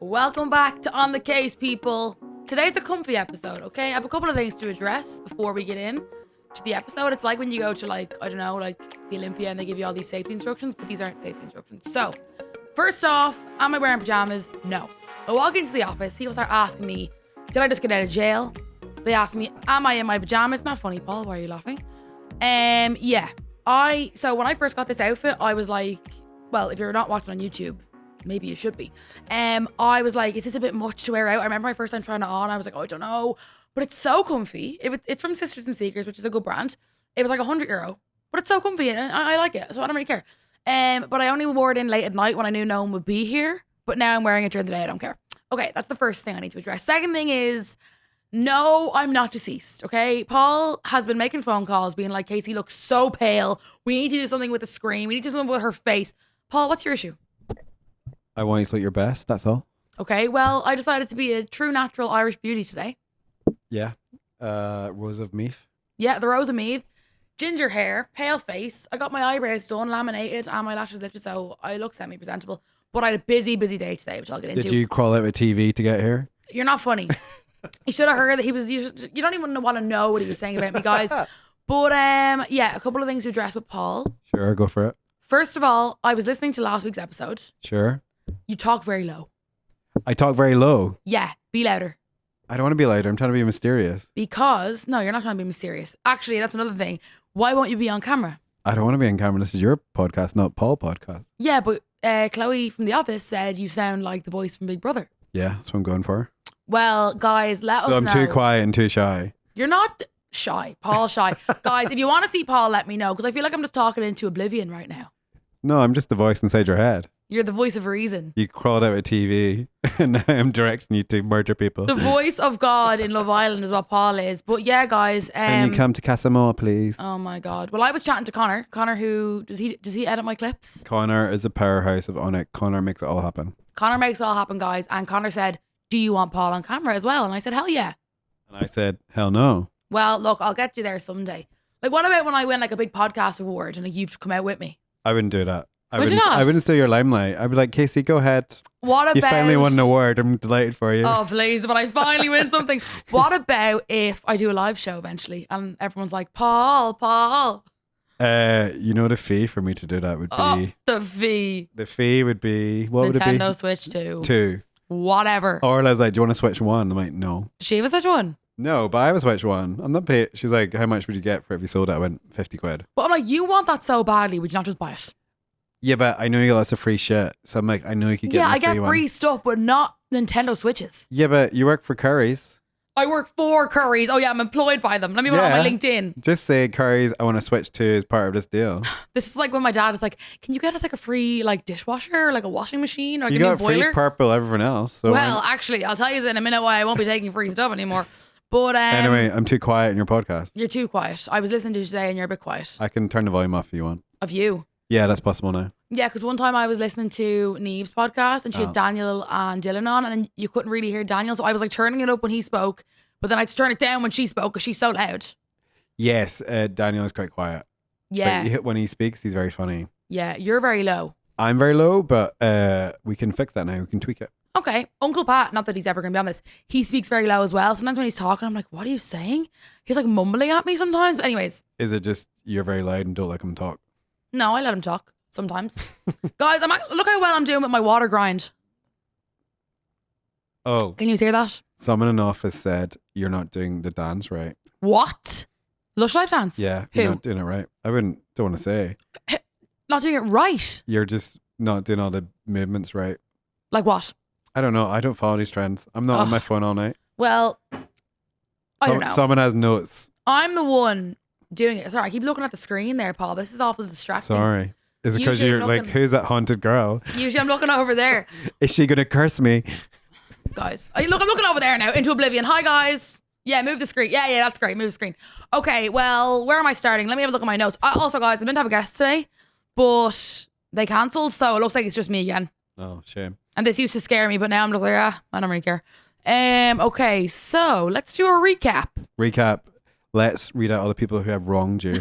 Welcome back to On the Kase, people. Today's a comfy episode, okay? I have a couple of things to address before we get in to the episode. It's like when you go to the Olympia and they give you all these safety instructions, but these aren't safety instructions. So, first off, am I wearing pajamas? No. I walk into the office, people start asking me, did I just get out of jail? They ask me, am I in my pajamas? Not funny, Paul, why are you laughing? So when I first got this outfit, I was like, well, if you're not watching on YouTube, maybe you should be. I was like, is this a bit much to wear out? I remember my first time trying it on. I was like, oh, I don't know. But it's so comfy. It's from Sisters and Seekers, which is a good brand. It was like €100, but it's so comfy and I like it. So I don't really care. But I only wore it in late at night when I knew no one would be here. But now I'm wearing it during the day. I don't care. Okay, that's the first thing I need to address. Second thing is, no, I'm not deceased, okay? Paul has been making phone calls being like, Kasey looks so pale. We need to do something with the screen. We need to do something with her face. Paul, what's your issue? I want you to look your best, that's all. Okay, well, I decided to be a true natural Irish beauty today. Yeah. Rose of Meath. Yeah, the Rose of Meath. Ginger hair, pale face. I got my eyebrows done, laminated, and my lashes lifted, so I look semi-presentable. But I had a busy day today, which I'll get into. Did you crawl out of TV to get here? You're not funny. You should have heard that you don't even want to know what he was saying about me, guys. But yeah, a couple of things to address with Paul. Sure, go for it. First of all, I was listening to last week's episode. Sure. You talk very low. I talk very low. Yeah, be louder. I don't want to be louder. I'm trying to be mysterious. Because, no, you're not trying to be mysterious. Actually, that's another thing. Why won't you be on camera? I don't want to be on camera. This is your podcast, not Paul's podcast. Yeah, but Chloe from The Office said you sound like the voice from Big Brother. Yeah, that's what I'm going for. Well, guys, let us know. So I'm too quiet and too shy. You're not shy. Paul's shy. Guys, if you want to see Paul, let me know. Because I feel like I'm just talking into oblivion right now. No, I'm just the voice inside your head. You're the voice of reason. You crawled out of TV and now I'm directing you to murder people. The voice of God in Love Island is what Paul is. But yeah, guys. Can you come to Casamore, please? Oh my God. Well, I was chatting to Connor. Connor, who does he edit my clips? Connor is a powerhouse of On It. Connor makes it all happen. Connor makes it all happen, guys. And Connor said, do you want Paul on camera as well? And I said, hell yeah. And I said, hell no. Well, look, I'll get you there someday. Like, what about when I win like a big podcast award and like, you've come out with me? I wouldn't do that. Would you not? I wouldn't steal your limelight. I'd be like, Kasey, go ahead. What about... You finally won an award. I'm delighted for you. Oh, please. But I finally win something. What about if I do a live show eventually and everyone's like, Paul. You know, the fee for me to do that would be... the fee. The fee would be... What would it be? Nintendo Switch 2. 2. Whatever. Or I was like, do you want to Switch 1? I'm like, no. Does she have a Switch 1? No, but I have a Switch 1. I'm not paying... She was like, how much would you get for it if you sold it? I went, 50 quid. But I'm like, you want that so badly. Would you not just buy it? Yeah, but I know you get lots of free shit. So I'm like, I know you could get I free get free one. stuff, but not Nintendo Switches. Yeah, but you work for Curry's. I work for Curry's. Oh yeah, I'm employed by them. Let me put it on my LinkedIn. Just say Curry's, I want to switch to as part of this deal. This is like when my dad is like, can you get us like a free like dishwasher or like a washing machine or you give me a got boiler? free purple, everyone else. So well, actually, I'll tell you in a minute why I won't be taking free stuff anymore. But anyway, I'm too quiet in your podcast. You're too quiet. I was listening to you today and you're a bit quiet. I can turn the volume off if you want. Of you? Yeah, that's possible now. Yeah, because one time I was listening to Neve's podcast and she had Daniel and Dylan on and you couldn't really hear Daniel. So I was like turning it up when he spoke, but then I had to turn it down when she spoke because she's so loud. Yes, Daniel is quite quiet. Yeah. But when he speaks, he's very funny. Yeah, you're very low. I'm very low, but we can fix that now. We can tweak it. Okay. Uncle Pat, not that he's ever going to be on this, he speaks very low as well. Sometimes when he's talking, I'm like, what are you saying? He's like mumbling at me sometimes. But anyways. Is it just you're very loud and don't let him talk? No, I let him talk sometimes. Guys, look how well I'm doing with my water grind. Oh. Can you hear that? Someone in office said you're not doing the dance right. What? Lush Life dance? Yeah, Who? you're not doing it right. Don't want to say. Not doing it right? You're just not doing all the movements right. Like what? I don't know. I don't follow these trends. I'm not on my phone all night. Well, I don't know. Someone has notes. I'm the one doing it. Sorry, I keep looking at the screen there, Paul. This is awful distracting. Sorry. Is it because Usually you're like, who's that haunted girl? Usually I'm looking over there. Is she going to curse me? Guys, I'm looking over there now into oblivion. Hi, guys. Yeah, move the screen. Yeah, that's great. Move the screen. Okay, well, where am I starting? Let me have a look at my notes. Also, guys, I meant to have a guest today, but they cancelled, so it looks like it's just me again. Oh, shame. And this used to scare me, but now I'm just like, I don't really care. Okay, so let's do a recap. Let's read out all the people who have wronged you.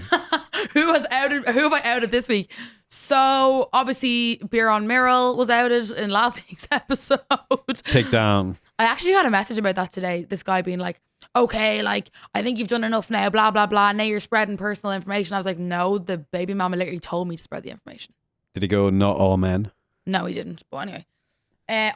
Who have I outed this week? So obviously Beer on Miral was outed in last week's episode. Takedown. I actually got a message about that today. This guy being like, okay, like, I think you've done enough now, blah, blah, blah. Now you're spreading personal information. I was like, no, the baby mama literally told me to spread the information. Did he go, not all men? No, he didn't. But anyway.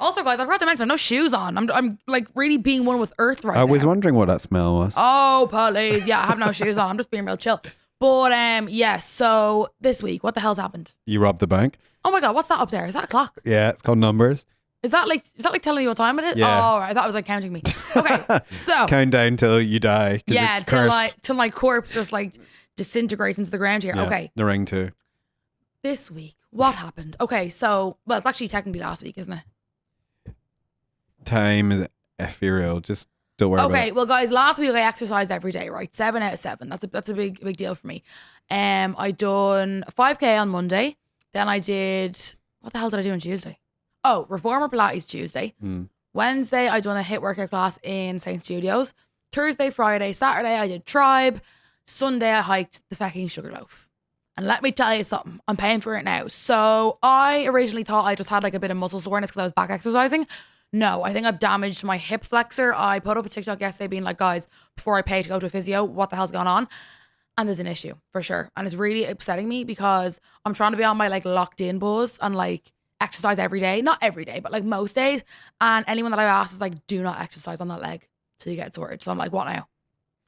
Also, guys, I forgot to mention, I have no shoes on. I'm like really being one with earth right now. I was wondering what that smell was. Oh, please. Yeah, I have no shoes on. I'm just being real chill. But yes, so this week, what the hell's happened? You robbed the bank? Oh my God, what's that up there? Is that a clock? Yeah, it's called numbers. Is that like telling you what time it is? Yeah. Oh, I thought it was like counting me. Okay, so count down till you die. yeah, till my corpse just like disintegrates into the ground here. Yeah, okay. The ring too. This week, what happened? Okay, so well, it's actually technically last week, isn't it? Time is ethereal. Just don't worry about Okay, it. well, guys, last week I exercised every day, right? 7 out of 7. That's a big deal for me. I done 5K on Monday. Then I did, what the hell did I do on Tuesday? Oh, Reformer Pilates Tuesday. Wednesday, I done a HIIT workout class in St. Studios. Thursday, Friday, Saturday, I did Tribe. Sunday, I hiked the fucking Sugarloaf. And let me tell you something, I'm paying for it now. So I originally thought I just had like a bit of muscle soreness because I was back exercising. No, I think I've damaged my hip flexor. I put up a TikTok yesterday being like, guys, before I pay to go to a physio, what the hell's going on? And there's an issue for sure. And it's really upsetting me because I'm trying to be on my like locked in buzz and like exercise every day. Not every day, but like most days. And anyone that I've asked is like, do not exercise on that leg till you get it sorted. So I'm like, what now?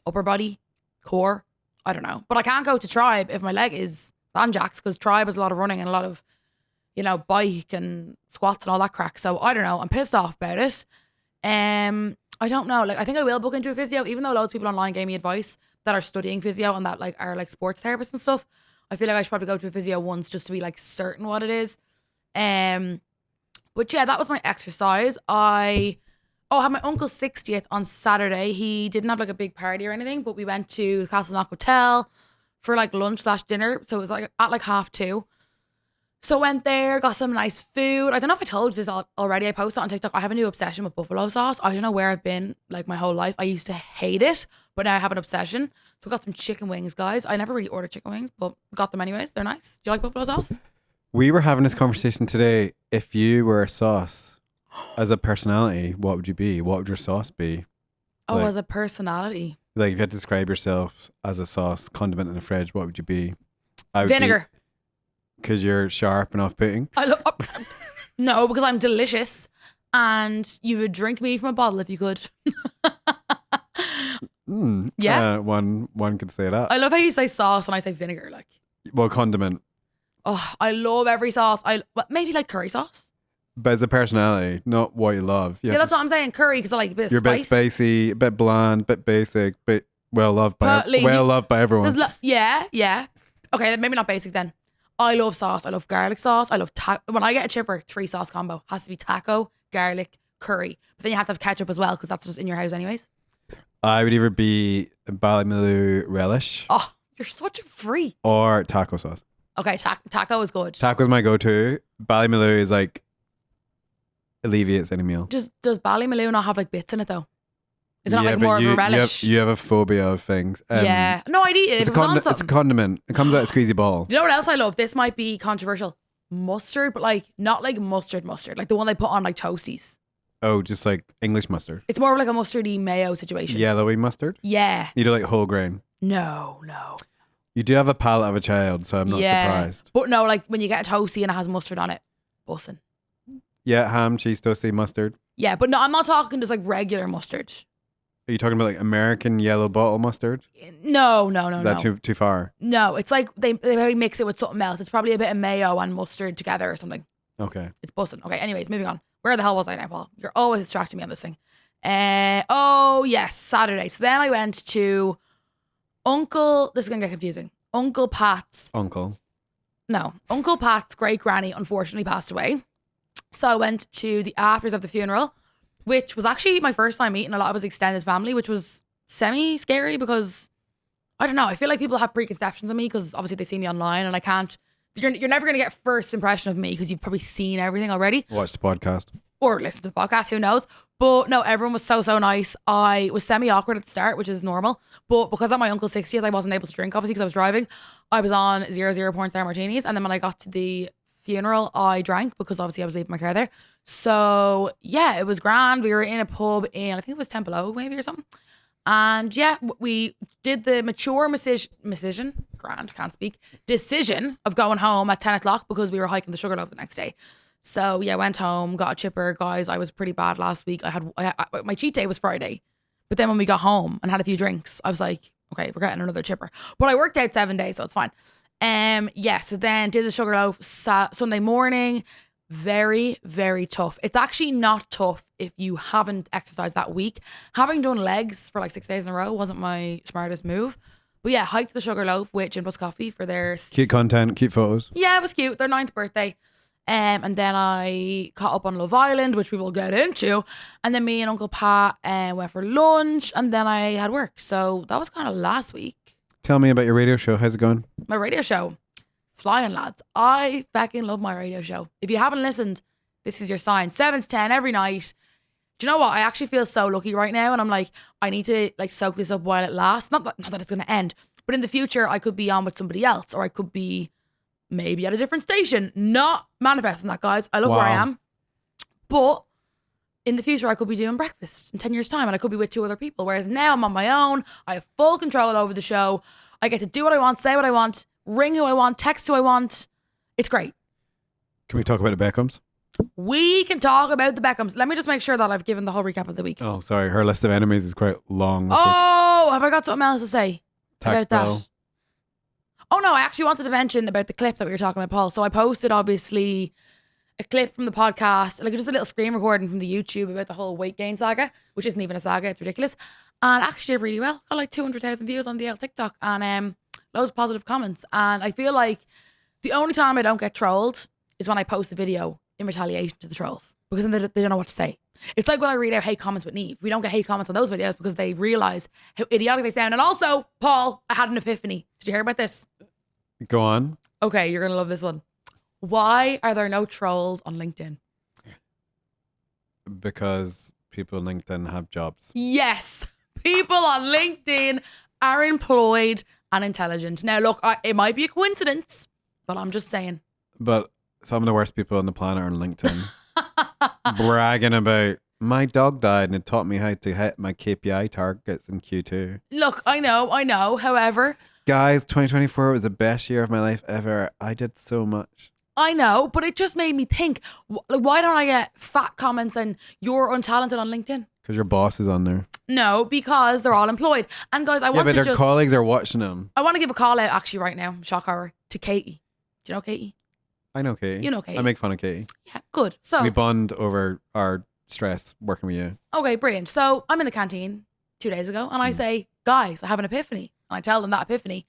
Upper body? Core? I don't know. But I can't go to Tribe if my leg is banjacks because Tribe has a lot of running and a lot of, you know, bike and squats and all that crack. So I don't know. I'm pissed off about it. I don't know. Like, I think I will book into a physio, even though loads of people online gave me advice that are studying physio and that like are like sports therapists and stuff. I feel like I should probably go to a physio once just to be like certain what it is. But yeah, that was my exercise. I had my uncle's 60th on Saturday. He didn't have like a big party or anything, but we went to the Castleknock Hotel for like lunch/dinner. So it was like at like 2:30. So went there, got some nice food. I don't know if I told you this already. I posted on TikTok. I have a new obsession with buffalo sauce. I don't know where I've been like my whole life. I used to hate it, but now I have an obsession. So I got some chicken wings, guys. I never really ordered chicken wings, but got them anyways. They're nice. Do you like buffalo sauce? We were having this conversation today. If you were a sauce as a personality, what would you be? What would your sauce be? Oh, Like- as a personality. Like if you had to describe yourself as a sauce condiment in the fridge, what would you be? Vinegar. Because you're sharp and off-putting. I love. No, because I'm delicious, and you would drink me from a bottle if you could. Yeah. One could say that. I love how you say sauce when I say vinegar. Like, Well, condiment. oh, I love every sauce. Maybe like curry sauce. But as a personality, not what you love. Yeah, that's what I'm saying. Curry, because I like a bit of You're spice. a bit spicy, a bit bland, a bit basic, but well loved by everyone. Yeah. Okay, maybe not basic then. I love sauce. I love garlic sauce. I love when I get a chipper, 3 sauce combo. Has to be taco, garlic, curry. But then you have to have ketchup as well because that's just in your house anyways. I would either be Ballymaloe relish Oh, you're such a freak. or taco sauce. Okay, taco is good. Taco's my go-to. Ballymaloe is like alleviates any meal. Does Ballymaloe not have like bits in it though? Is it not Yeah, like but more of a relish? You have a phobia of things. Yeah. No, I'd eat it if it was on It's a something. condiment. It comes out a squeezy ball. You know what else I love? This might be controversial. Mustard, but like not like mustard, like the one they put on like toasties. Oh, just like English mustard. It's more of like a mustardy mayo situation. Yellowy mustard? Yeah. You do like whole grain. No. You do have a palate of a child, so I'm not surprised. But no, like when you get a toasty and it has mustard on it, bussin'. Yeah, ham, cheese, toasty, mustard. Yeah, but no, I'm not talking just like regular mustard. Are you talking about like American yellow bottle mustard? No. Is that too far? No, it's like they probably mix it with something else. It's probably a bit of mayo and mustard together or something. Okay. It's bussin'. Okay, anyways, moving on. Where the hell was I now, Paul? You're always distracting me on this thing. Oh, yes, Saturday. So then I went to this is going to get confusing. Uncle Pat's great granny unfortunately passed away. So I went to the afters of the funeral, which was actually my first time meeting a lot of his extended family, which was semi-scary because, I don't know, I feel like people have preconceptions of me because obviously they see me online and I can't, you're never going to get first impression of me because you've probably seen everything already. Watch the podcast. or listen to the podcast, who knows? But no, everyone was so nice. I was semi-awkward at the start, which is normal. But because at my uncle's 60th, I wasn't able to drink, obviously, because I was driving. I was on 0 porn star martinis. And then when I got to the funeral, I drank because obviously I was leaving my car there. So yeah, it was grand. We were in a pub in, I think it was Temple Oak maybe or something. And yeah, we did the mature decision of going home at 10 o'clock because we were hiking the Sugarloaf the next day. So yeah, went home, got a chipper. Guys, I was pretty bad last week. My cheat day was Friday. But then when we got home and had a few drinks, I was like, okay, we're getting another chipper. But I worked out 7 days, so it's fine. Yeah, so then did the Sugarloaf Sunday morning. Very, very tough. It's actually not tough if you haven't exercised that week. Having done legs for like 6 days in a row wasn't my smartest move. But yeah, hiked the Sugarloaf with Gin Plus Coffee for their... Cute content, cute photos. Yeah, it was cute. Their 9th birthday. And then I caught up on Love Island, which we will get into. And then me and Uncle Pat went for lunch. And then I had work. So that was kind of last week. Tell me about your radio show. How's it going? My radio show. Flying, lads. I fucking love my radio show. If you haven't listened, this is your sign. 7 to 10 every night. Do you know what? I actually feel so lucky right now. And I'm like, I need to like soak this up while it lasts. Not that it's going to end. But in the future, I could be on with somebody else. Or I could be maybe at a different station. Not manifesting that, guys. I love where I am. But in the future, I could be doing breakfast in 10 years' time. And I could be with 2 other people. Whereas now I'm on my own. I have full control over the show. I get to do what I want, say what I want, ring who I want, text who I want. It's great. Can we talk about the Beckhams? We can talk about the Beckhams. Let me just make sure that I've given the whole recap of the week. Oh, sorry. Her list of enemies is quite long this week. Have I got something else to say Tax about bill. that? Oh no, I actually wanted to mention about the clip that we were talking about, Paul. So I posted obviously a clip from the podcast, like just a little screen recording from the YouTube about the whole weight gain saga, which isn't even a saga, it's ridiculous. And actually did really well. Got like 200,000 views on the old TikTok and loads of positive comments. And I feel like the only time I don't get trolled is when I post a video in retaliation to the trolls, because then they don't know what to say. It's like when I read out hate comments with Neve. We don't get hate comments on those videos because they realize how idiotic they sound. And also, Paul, I had an epiphany. Did you hear about this? Go on. Okay, you're going to love this one. Why are there no trolls on LinkedIn? Because people on LinkedIn have jobs. Yes. People on LinkedIn are employed and intelligent. Now, look, it might be a coincidence, but I'm just saying. But some of the worst people on the planet are on LinkedIn. Bragging about, my dog died and it taught me how to hit my KPI targets in Q2. Look, I know. However, guys, 2024 was the best year of my life ever. I did so much. I know, but it just made me think, why don't I get fat comments and you're untalented on LinkedIn? Because your boss is on there. No, because they're all employed. And guys, but their colleagues are watching them. I want to give a call out actually right now, shock horror, to Katie. Do you know Katie? I know Katie. You know Katie. I make fun of Katie. Yeah, good. So we bond over our stress working with you. Okay, brilliant. So I'm in the canteen 2 days ago and I say, guys, I have an epiphany. And I tell them that epiphany.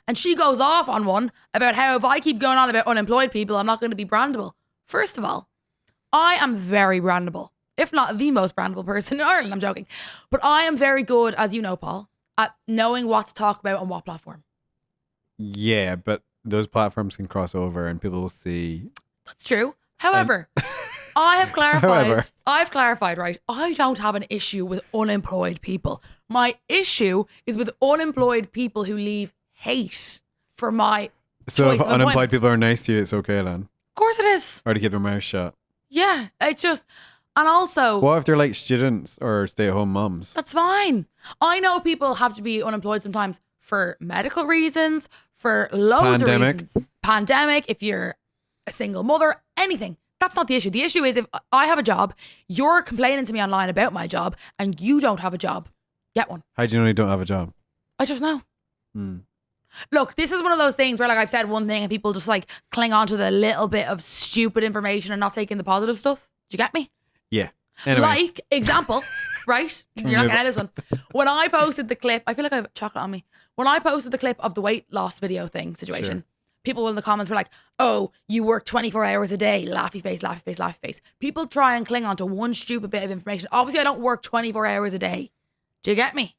And she goes off on one about how if I keep going on about unemployed people, I'm not going to be brandable. First of all, I am very brandable. If not the most brandable person in Ireland, I'm joking. But I am very good, as you know, Paul, at knowing what to talk about on what platform. Yeah, but those platforms can cross over and people will see. That's true. However, I've clarified, right? I don't have an issue with unemployed people. My issue is with unemployed people who leave hate for my So choice if of unemployed employment. people are nice to you, it's okay then. Of course it is. Or to keep their mouth shut. Yeah, it's just, and also, What if they're like students or stay-at-home mums? that's fine. I know people have to be unemployed sometimes for medical reasons, for loads Pandemic. of reasons. Pandemic, if you're a single mother, anything. That's not the issue. The issue is if I have a job, you're complaining to me online about my job, and you don't have a job. Get one. How do you know you don't have a job? I just know. Hmm. Look, this is one of those things where like I've said one thing and people just like cling on to the little bit of stupid information and not taking the positive stuff. Do you get me? Yeah. Anyway. Like, example, right? You're not getting this one. When I posted the clip, I feel like I have chocolate on me. When I posted the clip of the weight loss video thing situation, people in the comments were like, oh, you work 24 hours a day. Laughy face, laughy face, laughy face. People try and cling on to one stupid bit of information. Obviously, I don't work 24 hours a day. Do you get me?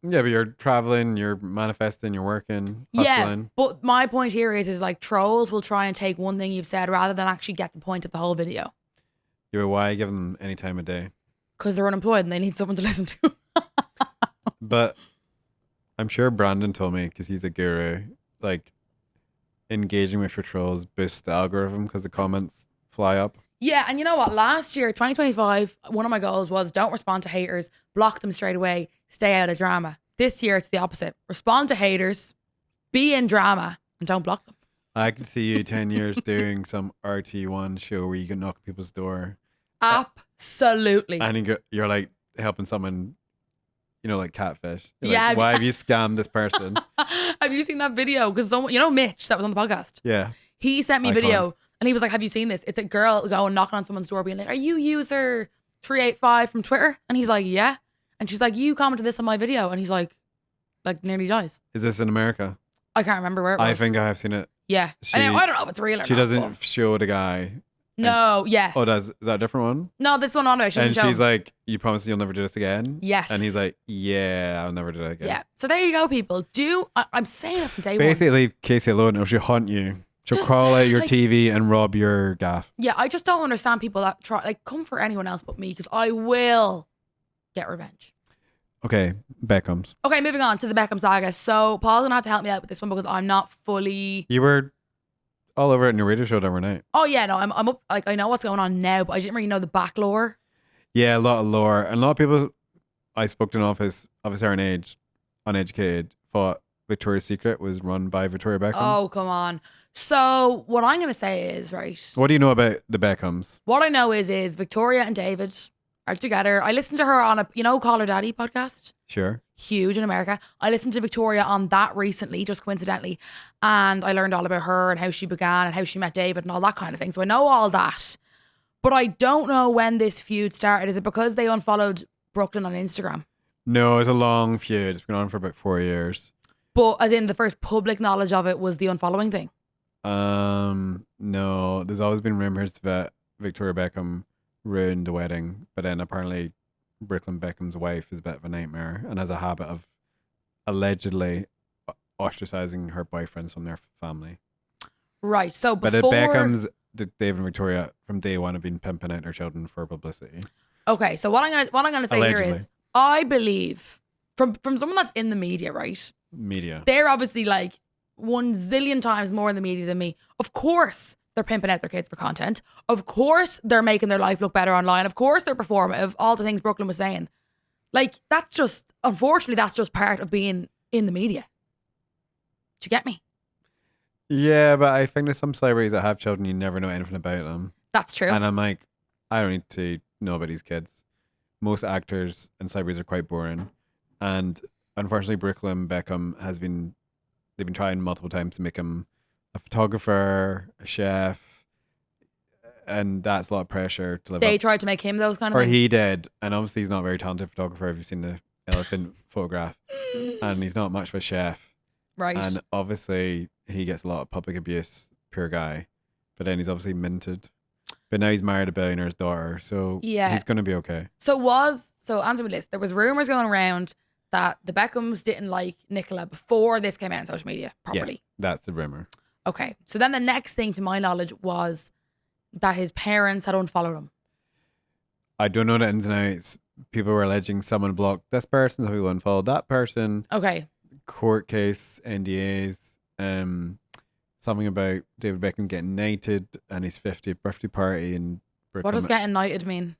Yeah, but you're traveling, you're manifesting, you're working, Yeah, hustling. but my point here is like trolls will try and take one thing you've said rather than actually get the point of the whole video. Yeah, but why give them any time of day? Because they're unemployed and they need someone to listen to. But I'm sure Brandon told me, because he's a guru, like engaging with your trolls boosts the algorithm because the comments fly up. Yeah, and you know what? Last year, 2025, one of my goals was don't respond to haters, block them straight away, stay out of drama. This year, it's the opposite. Respond to haters, be in drama, and don't block them. I could see you 10 years doing some RT1 show where you can knock people's door. Absolutely. And you're like helping someone, like catfish. You're Yeah, like, why have you scammed this person? Have you seen that video? Because someone, Mitch that was on the podcast. Yeah. He sent me a video and he was like, have you seen this? It's a girl going knocking on someone's door being like, are you user 385 from Twitter? And he's like, yeah. And she's like, you commented this on my video. And he's like nearly dies. Is this in America? I can't remember where it was. I think I have seen it. Yeah. I don't know if it's real or not. She doesn't show the guy. No, yeah. Oh, is that a different one? No, this one on there. And she's like, you promise you'll never do this again? Yes. And he's like, yeah, I'll never do that again. Yeah. So there you go, people. I'm saying it from day one. Basically, leave Kasey alone or she'll hunt you. She'll crawl out your TV and rob your gaff. Yeah, I just don't understand people that come for anyone else but me because I will get revenge. Okay, Beckham's. Okay, moving on to the Beckham saga. So Paul's gonna have to help me out with this one because I'm not fully. You were all over it in your radio show overnight. Oh yeah, no, I'm up. Like I know what's going on now, but I didn't really know the back lore. Yeah, a lot of lore, and a lot of people I spoke to in office of a certain age, uneducated, thought Victoria's Secret was run by Victoria Beckham. Oh come on. So what I'm gonna say is right. What do you know about the Beckhams? What I know is Victoria and David are together. I listened to her on a Call Her Daddy podcast. Sure. Huge in America. I listened to Victoria on that recently, just coincidentally, and I learned all about her and how she began and how she met David and all that kind of thing. So I know all that, but I don't know when this feud started. Is it because they unfollowed Brooklyn on Instagram? No, it's a long feud. It's been on for about 4 years. But as in the first public knowledge of it was the unfollowing thing? No. There's always been rumors that Victoria Beckham ruined the wedding, but then apparently Brooklyn Beckham's wife is a bit of a nightmare and has a habit of allegedly ostracizing her boyfriends from their family. Right. So before... But the Beckhams, David and Victoria, from day one have been pimping out their children for publicity. Okay. So what I'm gonna say allegedly. here is, I believe from someone that's in the media, right? Media. They're obviously like 1 zillion times more in the media than me. Of course, they're pimping out their kids for content. Of course, they're making their life look better online. Of course, they're performative. All the things Brooklyn was saying. Like, unfortunately, that's just part of being in the media. Do you get me? Yeah, but I think there's some celebrities that have children, you never know anything about them. That's true. And I'm like, I don't need to know about these kids. Most actors and celebrities are quite boring. And unfortunately, Brooklyn Beckham they've been trying multiple times to make him a photographer, a chef, and that's a lot of pressure to live They up. tried to make him those kind of Or things. he did, and obviously he's not a very talented photographer. If you've seen the elephant photograph, and he's not much of a chef. Right. And obviously he gets a lot of public abuse, poor guy. But then he's obviously minted. But now he's married a billionaire's daughter, so Yeah. he's going to be okay. So answer me this. There was rumors going around that the Beckhams didn't like Nicola before this came out on social media properly. Yeah, that's the rumor. Okay. So then the next thing to my knowledge was that his parents had unfollowed him. I don't know the ins and outs. People were alleging someone blocked this person, so people unfollowed that person. Okay. Court case, NDAs, something about David Beckham getting knighted and his 50th birthday party in Brooklyn. What does getting knighted mean?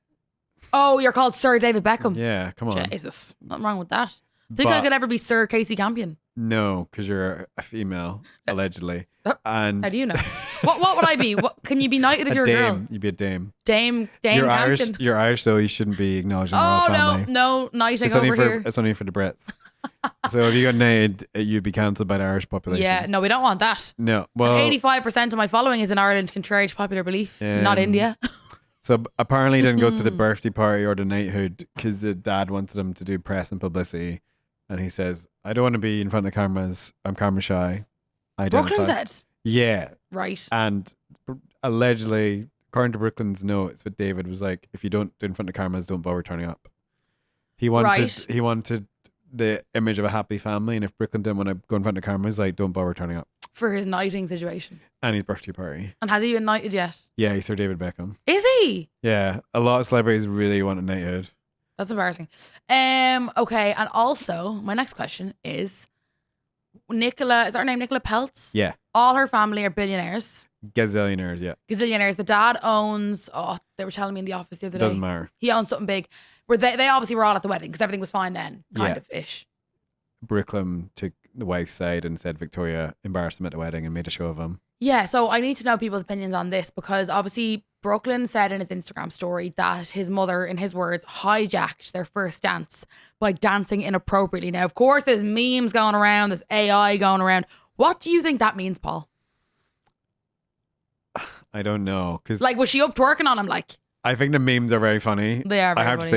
Oh, you're called Sir David Beckham. Yeah, come on. Jesus. Nothing wrong with that. Think I could ever be Sir Kasey Campion? No, because you're a female, allegedly. And how do you know? What would I be? What can you be knighted if you're a girl? You'd be a dame. Dame You're Campion. You're Irish, so you shouldn't be acknowledging the royal family. No, knighting It's only over here. It's only for the Brits. So if you got knighted, you'd be cancelled by the Irish population. Yeah, no, we don't want that. No, well, 85% of my following is in Ireland, contrary to popular belief, not India. So apparently he didn't go to the birthday party or the knighthood because the dad wanted him to do press and publicity. And he says, I don't want to be in front of cameras. I'm camera shy. Brooklyn said. Yeah. Right. And allegedly, according to Brooklyn's notes, what David was like, if you don't do in front of cameras, don't bother turning up. He wanted the image of a happy family. And if Brooklyn didn't want to go in front of cameras, like, don't bother turning up. for his knighting situation. And his birthday party. And has he been knighted yet? Yeah, he's Sir David Beckham. Is he? Yeah, a lot of celebrities really want a knighthood. That's embarrassing. Okay, and also my next question is Nicola. Is that her name? Nicola Peltz. Yeah, All her family are billionaires, gazillionaires. Yeah, gazillionaires. The dad owns. Oh, they were telling me in the office the other day. Doesn't matter. He owns something big. Where they obviously were all at the wedding because everything was fine then, kind of ish. Brooklyn took the wife's side and said Victoria embarrassed him at the wedding and made a show of him. Yeah, so I need to know people's opinions on this because obviously Brooklyn said in his Instagram story that his mother, in his words, hijacked their first dance by dancing inappropriately. Now, of course, there's memes going around, there's AI going around. What do you think that means, Paul? I don't know. Cause like, was she up twerking on him? Like, I think the memes are very funny. They are very I have funny.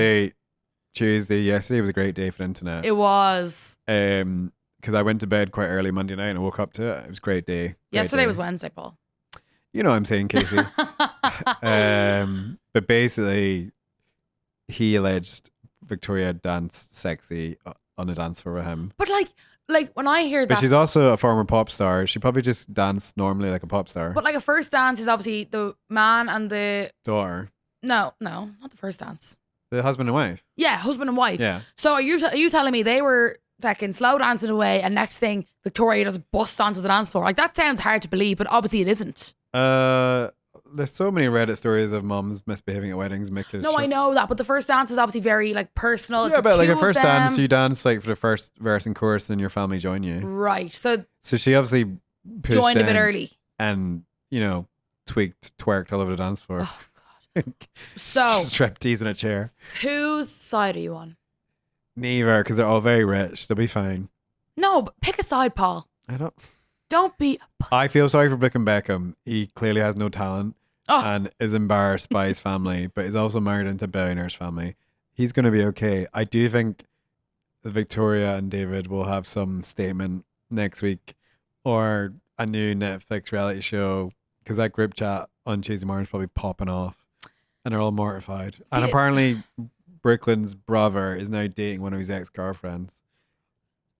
to say, yesterday was a great day for the internet. It was. Because I went to bed quite early Monday night and I woke up to it. It was a great day. Yesterday was Wednesday, Paul. You know what I'm saying, Kasey. But basically, he alleged Victoria danced sexy on a dance floor with him. But like when I hear that. But she's also a former pop star. She probably just danced normally like a pop star. But like a first dance is obviously the man and the. Daughter. No, not the first dance. The husband and wife. Yeah, husband and wife. Yeah. So are you telling me they were fucking slow dancing away and next thing Victoria just busts onto the dance floor? Like that sounds hard to believe, but obviously it isn't. There's so many Reddit stories of moms misbehaving at weddings. I know that, but the first dance is obviously very like personal. Yeah, but like a first dance, them. you dance like for the first verse and chorus, and your family join you. Right. So she obviously joined a bit early and twerked all over the dance floor. Oh God. So striptease in a chair. Whose side are you on? Neither, because they're all very rich. They'll be fine. No, but pick a side, Paul. Don't be. I feel sorry for Beckham. He clearly has no talent Oh. and is embarrassed by his family, but he's also married into a billionaire's family. He's going to be okay. I do think Victoria and David will have some statement next week or a new Netflix reality show because that group chat on Tuesday morning is probably popping off and they're all mortified. And apparently Brooklyn's brother is now dating one of his ex-girlfriends.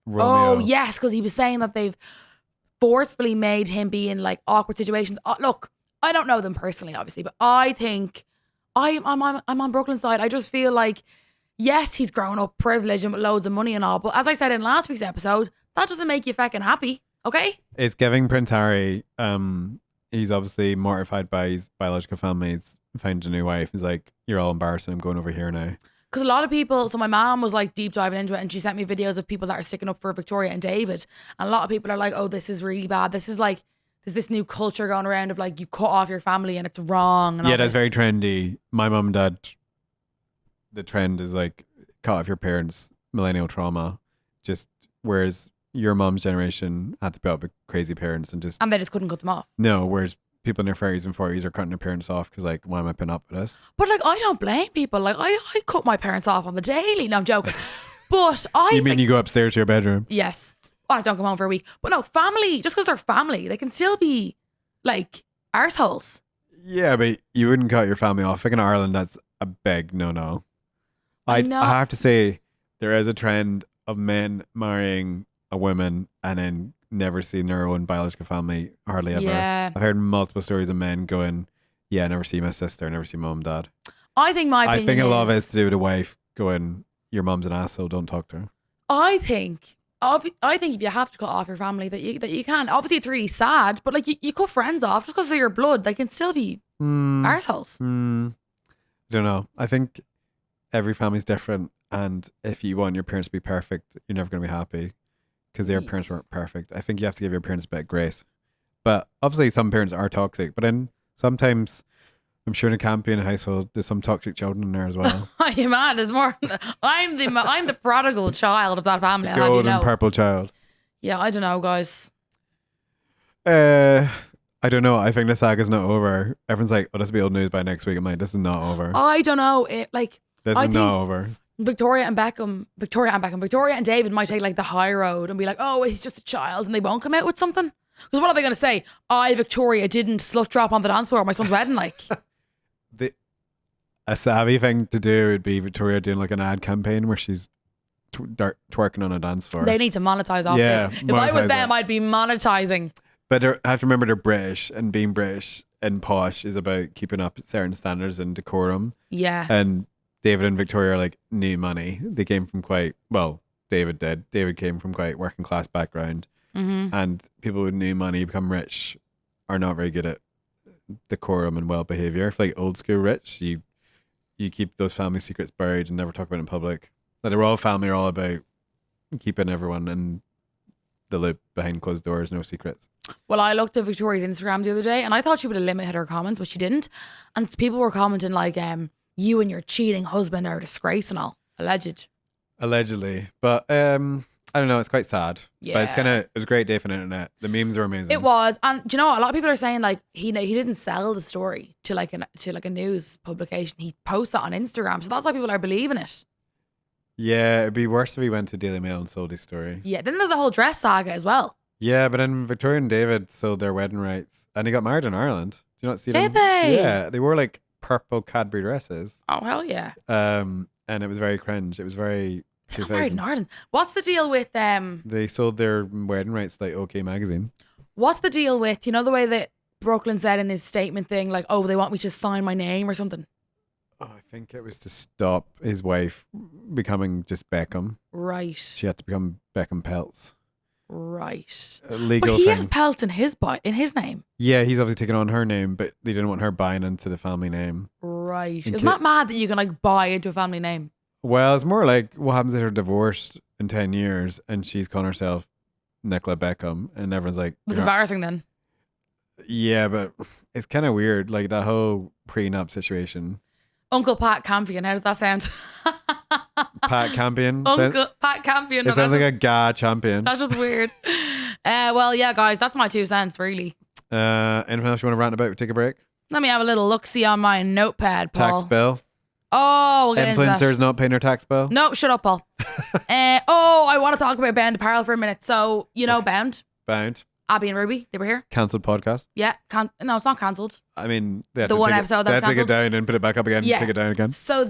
Romeo. Oh, yes, because he was saying that they've forcefully made him be in like awkward situations. Look, I don't know them personally, obviously, but I think I'm on Brooklyn's side. I just feel like, yes, he's grown up privileged and with loads of money and all, but as I said in last week's episode, that doesn't make you fucking happy, okay? It's giving Prince Harry. He's obviously mortified by his biological family. He's found a new wife. He's like, you're all embarrassing. I'm going over here now. Because a lot of people, so my mom was like deep diving into it and she sent me videos of people that are sticking up for Victoria and David. And a lot of people are like, oh, this is really bad. This is like, there's this new culture going around of like, you cut off your family and it's wrong. And yeah, all that's this. very trendy. My mum and dad, the trend is like, cut off your parents' millennial trauma. Just whereas your mom's generation had to put up with crazy parents and they just couldn't cut them off. No, whereas people in their 30s and 40s are cutting their parents off because like, why am I putting up with this? But like, I don't blame people. Like, I cut my parents off on the daily. No, I'm joking. But You mean you go upstairs to your bedroom? Yes. I don't come home for a week. But no, family, just because they're family, they can still be like arseholes. Yeah, but you wouldn't cut your family off. Like in Ireland, that's a big no. I have to say, there is a trend of men marrying a woman and then never seeing their own biological family hardly ever. Yeah. I've heard multiple stories of men going, yeah, I never see my sister, I never see mom and dad. I think my opinion I think a lot of it's to do with a wife going, your mom's an asshole, don't talk to her. I think if you have to cut off your family that you can. Obviously it's really sad, but like you cut friends off just because of your blood. They can still be arseholes. I don't know. I think every family's different, and if you want your parents to be perfect, you're never going to be happy because their parents weren't perfect. I think you have to give your parents a bit of grace. But obviously some parents are toxic, but then sometimes I'm sure in a Campion household there's some toxic children in there as well. Are you mad? There's more. I'm the prodigal child of that family. The golden purple child. Yeah, I don't know, guys. I don't know. I think the saga's not over. Everyone's like, oh, this will be old news by next week. I'm like, this is not over. I don't know. This is not over. Victoria and David might take like the high road and be like, oh, he's just a child, and they won't come out with something. Because what are they going to say? Victoria didn't slut drop on the dance floor at my son's wedding, like. A savvy thing to do would be Victoria doing like an ad campaign where she's twerking on a dance floor. They need to monetize off this. If I was them, I'd be monetizing. But I have to remember they're British, and being British and posh is about keeping up certain standards and decorum. Yeah. And David and Victoria are like new money. They came from quite, well, David did. David came from quite working class background. Mm-hmm. And people with new money become rich are not very good at decorum and well behavior. If like old school rich, you keep those family secrets buried and never talk about it in public. Like the royal family are all about keeping everyone in the loop behind closed doors, no secrets. Well, I looked at Victoria's Instagram the other day and I thought she would have limited her comments, but she didn't. And people were commenting like, you and your cheating husband are a disgrace and all. Allegedly. But I don't know, it's quite sad. Yeah. But it was a great day for the internet. The memes were amazing. It was. And do you know what? A lot of people are saying like he didn't sell the story to like a news publication. He posted it on Instagram. So that's why people are believing it. Yeah, it'd be worse if he went to Daily Mail and sold his story. Yeah, then there's a whole dress saga as well. Yeah, but then Victoria and David sold their wedding rights and he got married in Ireland. Do you not see them? Did they? Yeah, they wore like purple Cadbury dresses. Oh, hell yeah. And it was very cringe. It was very 2000s. Married in Ireland. What's the deal with They sold their wedding rights to like OK Magazine. What's the deal with, you know, the way that Brooklyn said in his statement thing, like, oh, they want me to sign my name or something? Oh, I think it was to stop his wife becoming just Beckham. Right. She had to become Beckham Peltz. Right. A legal but he thing. has Peltz in his name. Yeah, he's obviously taken on her name, but they didn't want her buying into the family name. Right. Isn't that mad that you can like buy into a family name? Well, it's more like what happens if they're divorced in 10 years and she's calling herself Nicola Beckham and everyone's like... It's embarrassing then. Yeah, but it's kind of weird, like that whole prenup situation. Uncle Pat Campion, how does that sound? Pat Campion? Uncle Pat Campion. It sounds like a guy champion. That's just weird. Well, yeah, guys, that's my 2 cents, really. Anything else you want to rant about? Take a break? Let me have a little look-see on my notepad, Paul. Tax bill? Oh, we'll get into that. Influencers not paying their tax bill? No, shut up, Paul. I want to talk about Bound Apparel for a minute. So, you know Bound? Bound. Abby and Ruby, they were here. Cancelled podcast? Yeah. No, it's not cancelled. I mean, they had The to one take episode it, that they was had to take it cancelled? down and put it back up again, Yeah. take it down again. So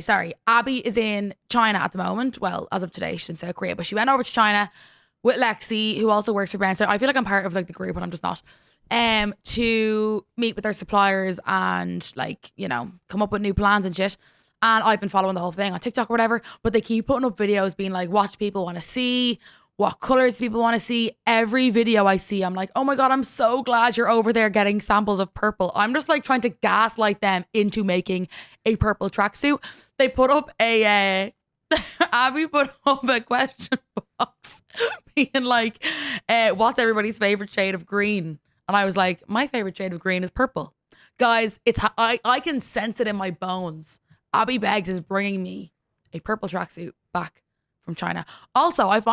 sorry. Abby is in China at the moment. Well, as of today, she's in South Korea, but she went over to China with Lexi, who also works for Bound. So I feel like I'm part of like the group, but I'm just not. To meet with their suppliers and like, you know, come up with new plans and shit. And I've been following the whole thing on TikTok or whatever, but they keep putting up videos being like, what do people want to see? What colors do people want to see? Every video I see, I'm like, oh my God, I'm so glad you're over there getting samples of purple. I'm just like trying to gaslight them into making a purple tracksuit. They put up Abby put up a question box being like, what's everybody's favorite shade of green? And I was like, my favorite shade of green is purple. Guys, I can sense it in my bones. Abby Beggs is bringing me a purple tracksuit back from China. Also, I feel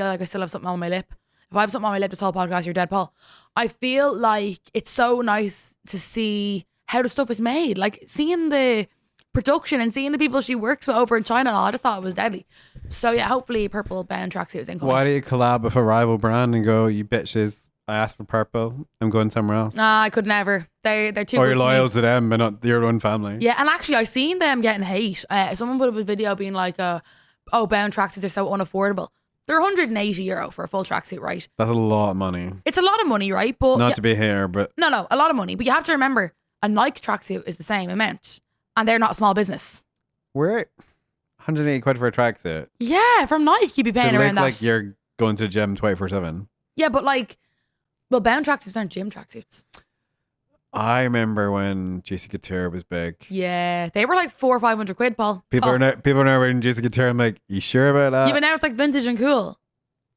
like I still have something on my lip. If I have something on my lip this whole podcast, you're dead, Paul. I feel like it's so nice to see how the stuff is made. Like seeing the production and seeing the people she works with over in China. I just thought it was deadly. So yeah, hopefully purple Bound tracksuit is incoming. Why do you collab with a rival brand and go, you bitches, I asked for purple, I'm going somewhere else? I could never. They're too or good you're to loyal me. to them, but not your own family. Yeah, and actually I seen them getting hate. Someone put up a video being like, Bound tracksuits are so unaffordable. They're €180 for a full tracksuit, right? That's a lot of money. It's a lot of money, right? But Not to be here, but... No, a lot of money. But you have to remember, a Nike tracksuit is the same amount. And they're not a small business. We're 180 quid for a tracksuit. Yeah, from Nike you'd be paying It around looks that. like you're going to the gym 24/7. Yeah, but Bound tracksuits aren't gym tracksuits. I remember when Juicy Couture was big. Yeah, they were like 400 or 500 quid, Paul. People are now wearing Juicy Couture. I'm like, you sure about that? Yeah, but now it's like vintage and cool.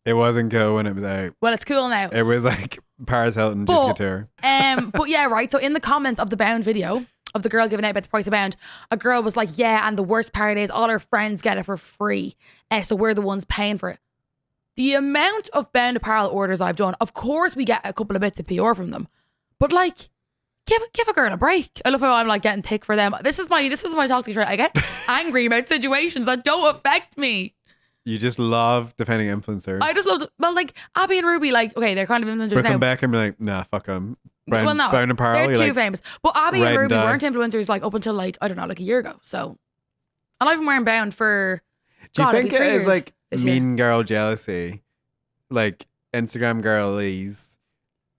It wasn't cool when it was out. Well, it's cool now. It was like Paris Hilton, Juicy Couture. But yeah, right. So in the comments of the Bound video of the girl giving out about the price of Bound, a girl was like, yeah, and the worst part is all her friends get it for free. So we're the ones paying for it. The amount of Bound apparel orders I've done, of course we get a couple of bits of PR from them. But like, give a girl a break. I love how I'm like getting thick for them. This is my toxic trait. I get angry about situations that don't affect me. You just love defending influencers. I just love, well, like Abby and Ruby, like, okay, they're kind of influencers Brooklyn now. back and be like, nah, fuck them. Bound Apparel, they're too like, famous. But Abby red and and Ruby dye. weren't influencers like up until like, I don't know, like a year ago. So, and I've been wearing Bound for, do you God, it'll think be it 3 is years like this year. mean girl jealousy? Like Instagram girlies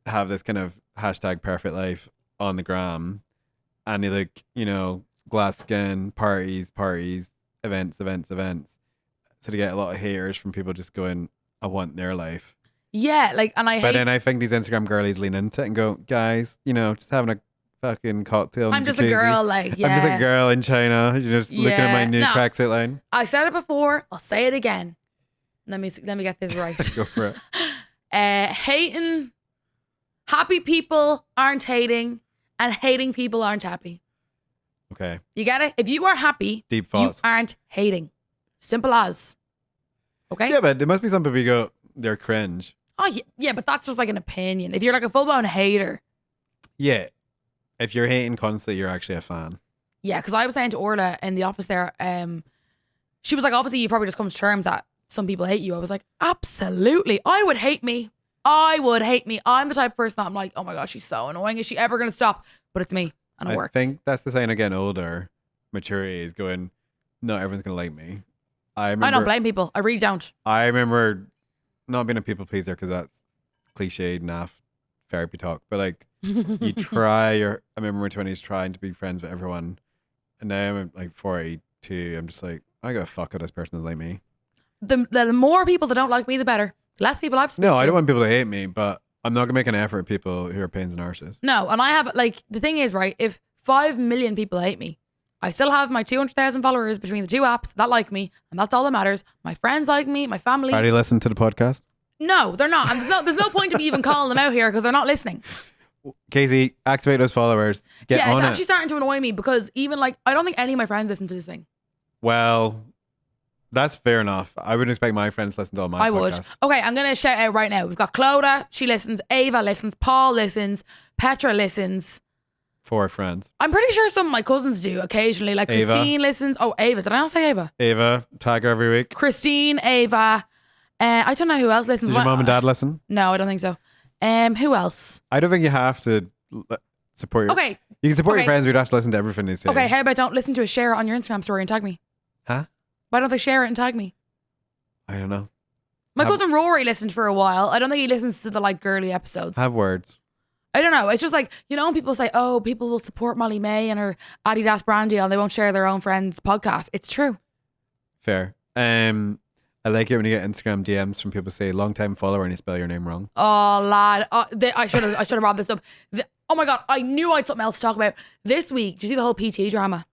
have this kind of hashtag perfect life on the gram, and they like, glass skin, parties, events. So they get a lot of haters from people just going, I want their life. Yeah, like, and I But hate. then I think these Instagram girlies lean into it and go, guys, just having a fucking cocktail. I'm just a girl, like, yeah. I'm just a girl in China. You're just looking at my new tracksuit line. I said it before. I'll say it again. Let me get this right. Go for it. Hating, happy people aren't hating, and hating people aren't happy. Okay. You get it? If you are happy, deep thoughts. You aren't hating. Simple as. Okay? Yeah, but there must be some people you go, they're cringe. Oh, yeah, but that's just like an opinion. If you're like a full-blown hater. Yeah. If you're hating constantly, you're actually a fan. Yeah, because I was saying to Orla in the office there, she was like, obviously you probably just come to terms that some people hate you. I was like, absolutely. I would hate me. I'm the type of person that I'm like, oh my God, she's so annoying. Is she ever going to stop? But it's me, and it works. I think that's the sign of getting older. Maturity is going, not everyone's going to like me. I don't blame people. I really don't. I remember not being a people pleaser because that's cliched enough therapy talk, but like you try I remember in my 20s trying to be friends with everyone, and now I'm like 42. I'm just like, I got a fuck if this person is like me. The more people that don't like me, the better. The less people I have to speak to. No, I don't want people to hate me, but I'm not gonna make an effort with people who are pains and arses. No, and I have, like, the thing is, right, if 5 million people hate me, I still have my 200,000 followers between the two apps that like me, and that's all that matters. My friends like me, my family. Are they listening to the podcast? No, they're not. And there's no point to me even calling them out here because they're not listening. Kasey, activate those followers. Get on it. It's actually starting to annoy me because even like, I don't think any of my friends listen to this thing. Well, that's fair enough. I wouldn't expect my friends to listen to all my podcasts. Okay, I'm going to shout out right now. We've got Clodagh, she listens. Ava listens. Paul listens. Petra listens. 4 friends. I'm pretty sure some of my cousins do occasionally. Like Ava. Christine listens. Oh, Ava. Did I not say Ava? Ava, tag her every week. Christine, Ava. I don't know who else listens. Does your mom and dad listen? No, I don't think so. Who else? I don't think you have to support your... Okay. You can support your friends, but you don't have to listen to everything they say. Okay, how about don't listen to it, share it on your Instagram story and tag me? Huh? Why don't they share it and tag me? I don't know. My cousin Rory listened for a while. I don't think he listens to the like girly episodes. Have words. I don't know. It's just like, when people say, oh, people will support Molly May and her Adidas brand deal and they won't share their own friends' podcast. It's true. Fair. I like it when you get Instagram DMs from people say long time follower and you spell your name wrong. Oh, lad. I should have brought this up. Oh my God. I knew I had something else to talk about. This week, did you see the whole PT drama?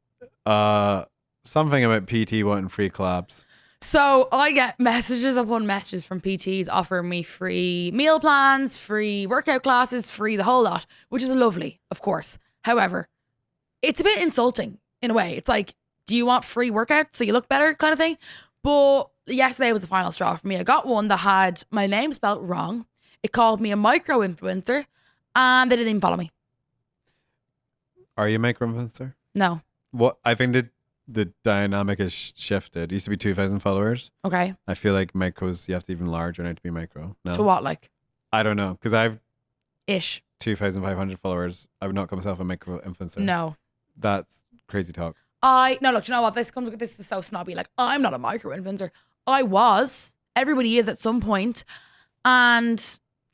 Something about PT wanting free collabs. So I get messages upon messages from PTs offering me free meal plans, free workout classes, free the whole lot, which is lovely, of course. However, it's a bit insulting in a way. It's like, do you want free workout so you look better kind of thing? But yesterday was the final straw for me. I got one that had my name spelled wrong. It called me a micro influencer and they didn't even follow me. Are you a micro influencer? No. What I think the dynamic has shifted. It used to be 2,000 followers. Okay. I feel like micros, you have to be even larger now to be micro. No. To what, like? I don't know, because I've 2,500 followers. I would not call myself a micro influencer. No. That's crazy talk. No, look, you know what? This is so snobby. Like, I'm not a micro influencer. I was. Everybody is at some point. And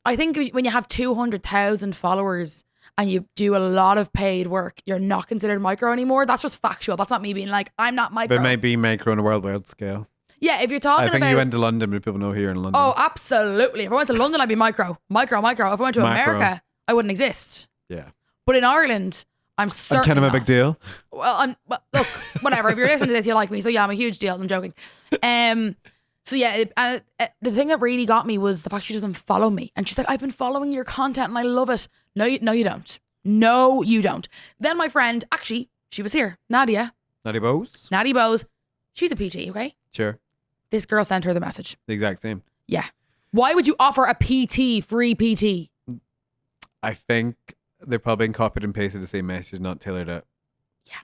I think when you have 200,000 followers and you do a lot of paid work, you're not considered micro anymore. That's just factual. That's not me being like, I'm not micro. But it might be micro on a worldwide scale. Yeah, if you're talking about... I think you went to London, but people know who you're in London. Oh, absolutely. If I went to London, I'd be micro. Micro. If I went to America, I wouldn't exist. Yeah. But in Ireland, I'm certain. I'm kind of a big deal. Well, look, whatever. If you're listening to this, you like me. So yeah, I'm a huge deal. I'm joking. So yeah, the thing that really got me was the fact she doesn't follow me. And she's like, I've been following your content and I love it. No, you don't. No, you don't. Then my friend, actually, she was here. Nadia Bose. She's a PT, okay? Sure. This girl sent her the message. The exact same. Yeah. Why would you offer a PT, free PT? I think they're probably been copied and pasted the same message, not tailored it. Yeah.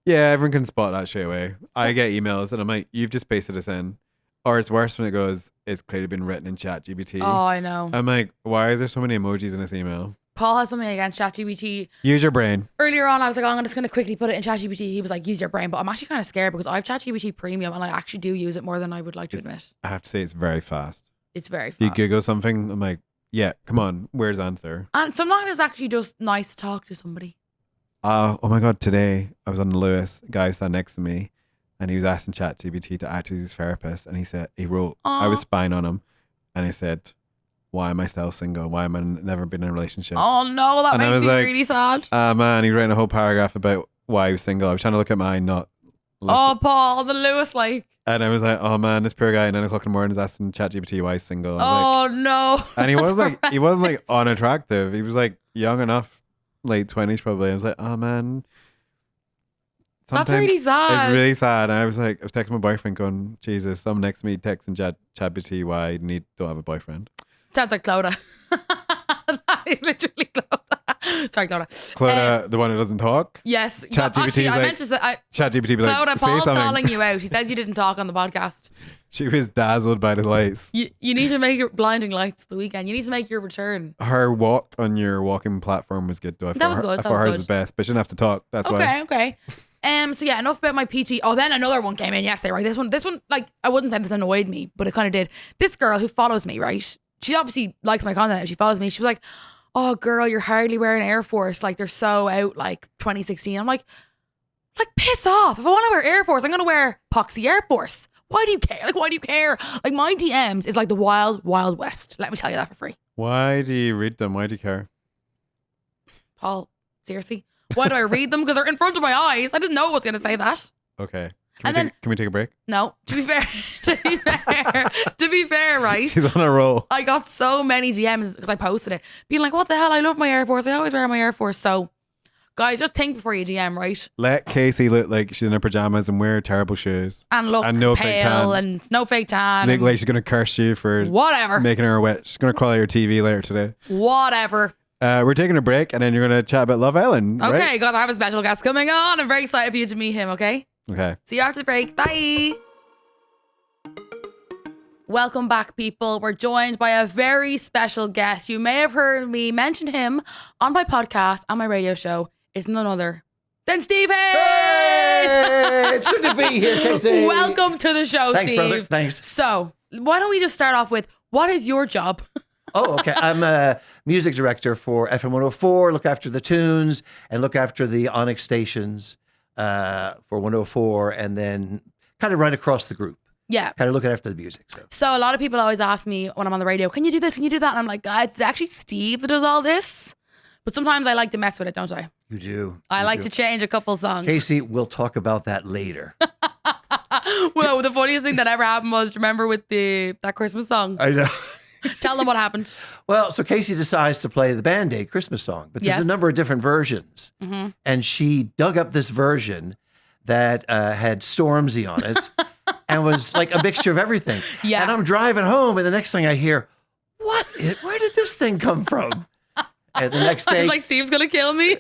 Yeah, everyone can spot that straight away. I get emails and I'm like, you've just pasted this in. Or it's worse when it goes, it's clearly been written in ChatGPT. Oh, I know. I'm like, why is there so many emojis in this email? Paul has something against ChatGPT. Use your brain. Earlier on, I was like, I'm just going to quickly put it in ChatGPT. He was like, use your brain. But I'm actually kind of scared because I have ChatGPT Premium and I actually do use it more than I would like to admit. I have to say it's very fast. It's very fast. You Google something, I'm like, yeah, come on, where's the answer? And sometimes it's actually just nice to talk to somebody. Oh my God, today I was on the Lewis, a guy sat next to me, and he was asking ChatGPT to act as his therapist, and he wrote, I was spying on him, and he said, why am I still single? Why am I never been in a relationship? Oh no, that makes me really sad. Man, he wrote a whole paragraph about why he was single. I was trying to look at mine, not listen. Oh, Paul, the Lewis, like. And I was like, oh man, this poor guy at 9 o'clock in the morning is asking ChatGPT why he's single. Oh no. And he wasn't like unattractive. He was like young enough, late 20s probably. I was like, oh man. That's really sad. It's really sad. And I was texting my boyfriend going, Jesus, someone next to me texting ChatGPT why I don't have a boyfriend. Sounds like Clodagh. That is literally Clodagh. Sorry, Clodagh. Clodagh, the one who doesn't talk? Yes. ChatGPT I meant to say, ChatGPT be Clodagh, like, say Paul's something. calling you out. He says you didn't talk on the podcast. She was dazzled by the lights. You need to make your blinding lights the weekend. You need to make your return. Her walk on your walking platform was good though. That was good. I thought hers was best, but she didn't have to talk. That's why. Okay. So yeah, enough about my PT. Oh, then another one came in yesterday, right? This one, like, I wouldn't say this annoyed me, but it kind of did. This girl who follows me, right? She obviously likes my content. If she follows me, she was like, oh girl, you're hardly wearing Air Force. Like, they're so out, like 2016. I'm like, piss off. If I want to wear Air Force, I'm going to wear Poxy Air Force. Why do you care? Like, why do you care? Like, my DMs is like the wild, wild west. Let me tell you that for free. Why do you read them? Why do you care? Paul, seriously? Why do I read them? Because they're in front of my eyes. I didn't know I was going to say that. Okay. Can we take a break? No. To be fair, right? She's on a roll. I got so many DMs because I posted it, being like, what the hell? I love my Air Force. I always wear my Air Force. So, guys, just think before you DM, right? Let Kasey look like she's in her pajamas and wear terrible shoes. And look no fake tan. And no fake tan. Look like she's going to curse you for whatever. Making her wet. She's going to crawl out your TV later today. Whatever. We're taking a break and then you're going to chat about Love Island. Okay, right? Gotta have a special guest coming on. I'm very excited for you to meet him, okay? Okay. See you after the break. Bye. Welcome back, people. We're joined by a very special guest. You may have heard me mention him on my podcast and my radio show. It's none other than Steve Haze. Hey, it's good to be here, Kasey. Welcome to the show, Thanks, Steve. brother. Thanks. So, why don't we just start off with, what is your job? Oh, okay. I'm a music director for FM 104, look after the tunes and look after the Onyx stations for 104, and then kind of run across the group. Yeah. Kind of looking after the music. So a lot of people always ask me when I'm on the radio, can you do this? Can you do that? And I'm like, guys, it's actually Steve that does all this. But sometimes I like to mess with it, don't I? You do. I like to change a couple songs. Kasey, we'll talk about that later. Well, the funniest thing that ever happened was, remember with that Christmas song? I know. Tell them what happened. Well, so Kasey decides to play the Band-Aid Christmas song, but there's a number of different versions. Mm-hmm. And she dug up this version that had Stormzy on it and was like a mixture of everything. Yeah. And I'm driving home and the next thing I hear, where did this thing come from? And the next day, I was like, Steve's going to kill me.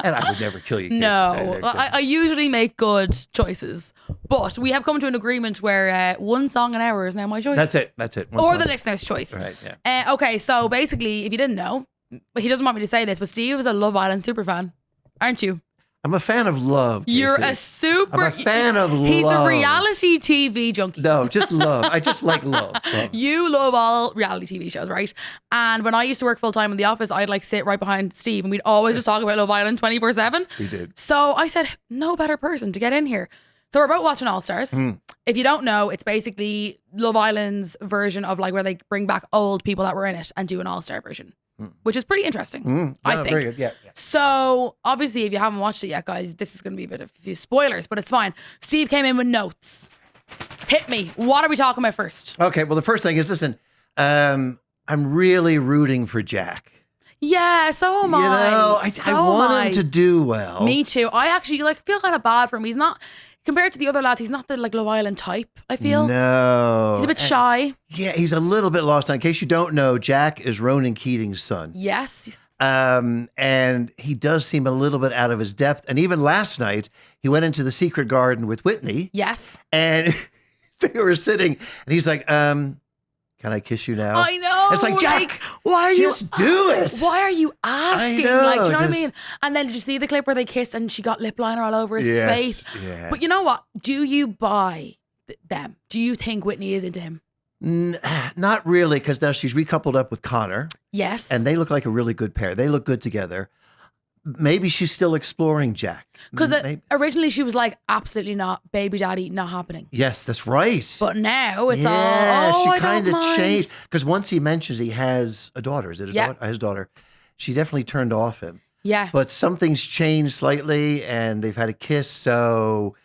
And I would never kill you, Kasey. No, I usually make good choices. But we have come to an agreement where one song an hour is now my choice. That's it. One or song. the listener's choice. Right, yeah. Okay, so basically, if you didn't know, but he doesn't want me to say this, but Steve is a Love Island super fan, aren't you? I'm a fan of love, Kasey. You're a super... I'm a fan of love. He's a reality TV junkie. No, just love. I just like love. You love all reality TV shows, right? And when I used to work full time in the office, I'd like sit right behind Steve and we'd always just talk about Love Island 24/7. We did. So I said, no better person to get in here. So we're both watching All Stars. If you don't know, it's basically Love Island's version of like where they bring back old people that were in it and do an All Star version, which is pretty interesting. I think. Very good. Yeah. So obviously, if you haven't watched it yet, guys, this is going to be a bit of a few spoilers, but it's fine. Steve came in with notes. Hit me. What are we talking about first? Okay. Well, the first thing is, listen, I'm really rooting for Jack. Yeah, so am I. You know, I want him to do well. Me too. I actually feel kind of bad for him. He's not, compared to the other lads, he's not the Love Island type, I feel. No. He's a bit shy. Yeah, he's a little bit lost. Now, in case you don't know, Jack is Ronan Keating's son. Yes. And he does seem a little bit out of his depth. And even last night, he went into the secret garden with Whitney. Yes. And they were sitting, and he's like, can I kiss you now? I know. It's like, Jack, why are just do it. Why are you asking? I know, do you know what I mean? And then did you see the clip where they kissed and she got lip liner all over his face? Yeah. But you know what? Do you buy them? Do you think Whitney is into him? Not really, because now she's recoupled up with Connor, Yes. and they look like a really good pair. They look good together. Maybe she's still exploring Jack. Because Maybe- originally she was like, absolutely not, baby daddy, not happening. Yes, that's right. But now it's yeah, all, she I kind don't of mind. changed. Because once he mentions he has a daughter, is it a Yeah. daughter? His daughter. She definitely turned off him. Yeah. But something's changed slightly, and they've had a kiss. So,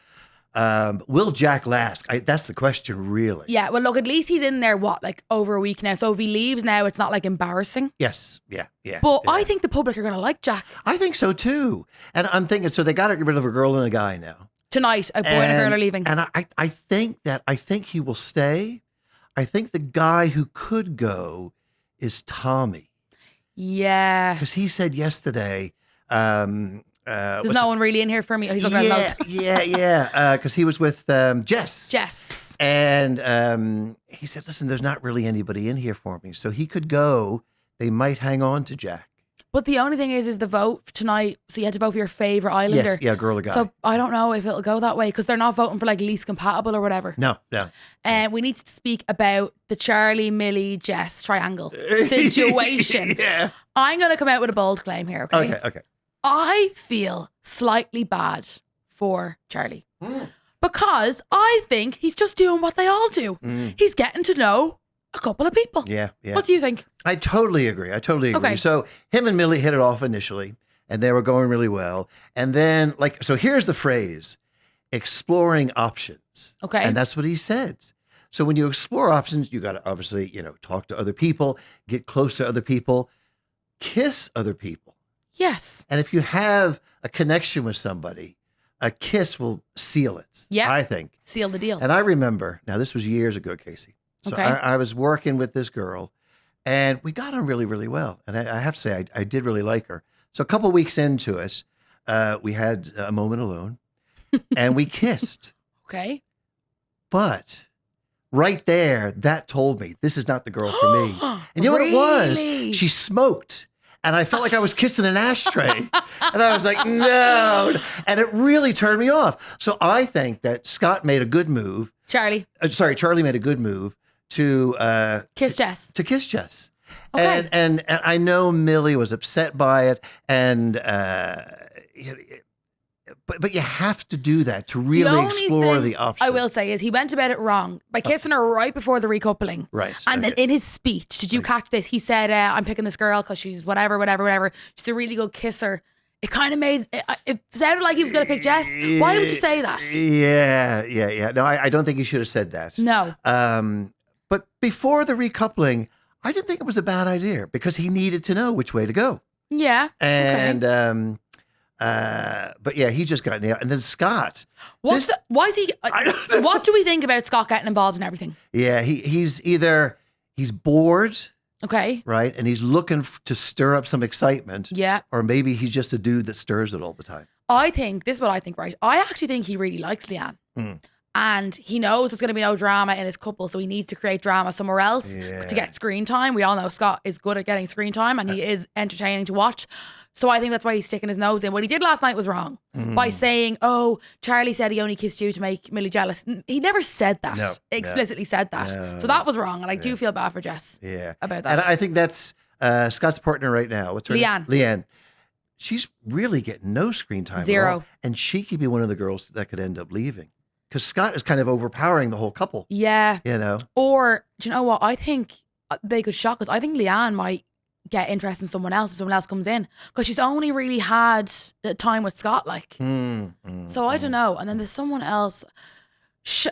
will Jack last? That's the question, really. Yeah. Well, look, at least he's in there, like over a week now. So if he leaves now, it's not like embarrassing. Yes. Yeah. Yeah. But yeah. I think the public are going to like Jack I think so too. And I'm thinking, so they got to get rid of a girl and a guy now. tonight. A boy and a girl are leaving. And I think he will stay. I think the guy who could go is Tommy, Yeah. because he said yesterday. There's no one really in here for me. He's looking at notes. yeah. Because he was with Jess. Jess. And he said, listen, there's not really anybody in here for me. So he could go. They might hang on to Jack. But the only thing is the vote tonight. So you had to vote for your favorite Islander. Yes, yeah, girl or guy. So I don't know if it'll go that way because they're not voting for like least compatible or whatever. No. And we need to speak about the Charlie, Millie, Jess triangle situation. Yeah. I'm going to come out with a bold claim here, okay? Okay. I feel slightly bad for Charlie because I think he's just doing what they all do. He's getting to know a couple of people. Yeah. What do you think? I totally agree. Okay. So him and Millie hit it off initially, and they were going really well. And then, so here's the phrase, exploring options. Okay. And that's what he said. So when you explore options, you got to obviously, talk to other people, get close to other people, kiss other people. Yes. And if you have a connection with somebody, a kiss will seal it. Yeah. I think. Seal the deal. And I remember, now this was years ago, Kasey. So Okay. I was working with this girl, and we got on really, really well. And I have to say, I did really like her. So a couple weeks into it, we had a moment alone, and we kissed. Okay. But right there, that told me this is not the girl for me. And you know what it was? Really? She smoked. And I felt like I was kissing an ashtray. And I was like, no. And it really turned me off. So I think that Scott made a good move. Charlie. Charlie made a good move to Kiss Jess. to kiss Jess. Okay. And I know Millie was upset by it. And but you have to do that to really only explore thing the options. I will say is he went about it wrong by kissing her right before the recoupling. Right. And then okay. in his speech, did you catch this? He said, I'm picking this girl because she's whatever. She's a really good kisser. It kind of made, it sounded like he was going to pick Jess. Why would you say that? Yeah. No, I don't think he should have said that. No. But before the recoupling, I didn't think it was a bad idea because he needed to know which way to go. Yeah. And, okay. But yeah, he just got nailed. And then Scott. Why is he, what do we think about Scott getting involved in everything? Yeah, he's bored, Okay. right? And he's looking to stir up some excitement. Yeah. Or maybe he's just a dude that stirs it all the time. This is what I think, right? I actually think he really likes Leanne. Mm. And he knows there's going to be no drama in his couple, so he needs to create drama somewhere else to get screen time. We all know Scott is good at getting screen time and he is entertaining to watch. So I think that's why he's sticking his nose in. What he did last night was wrong by saying, oh, Charlie said he only kissed you to make Millie jealous. He never said that, explicitly said that. No. So that was wrong. And I do feel bad for Jess about that. And I think that's Scott's partner right now. What's her Leanne. name? Leanne. She's really getting no screen time. At Zero. all. And she could be one of the girls that could end up leaving. Because Scott is kind of overpowering the whole couple. Yeah. Or, do you know what? I think they could shock us. I think Leanne might get interest in someone else if someone else comes in. Because she's only really had time with Scott, like. So I don't know. And then there's someone else.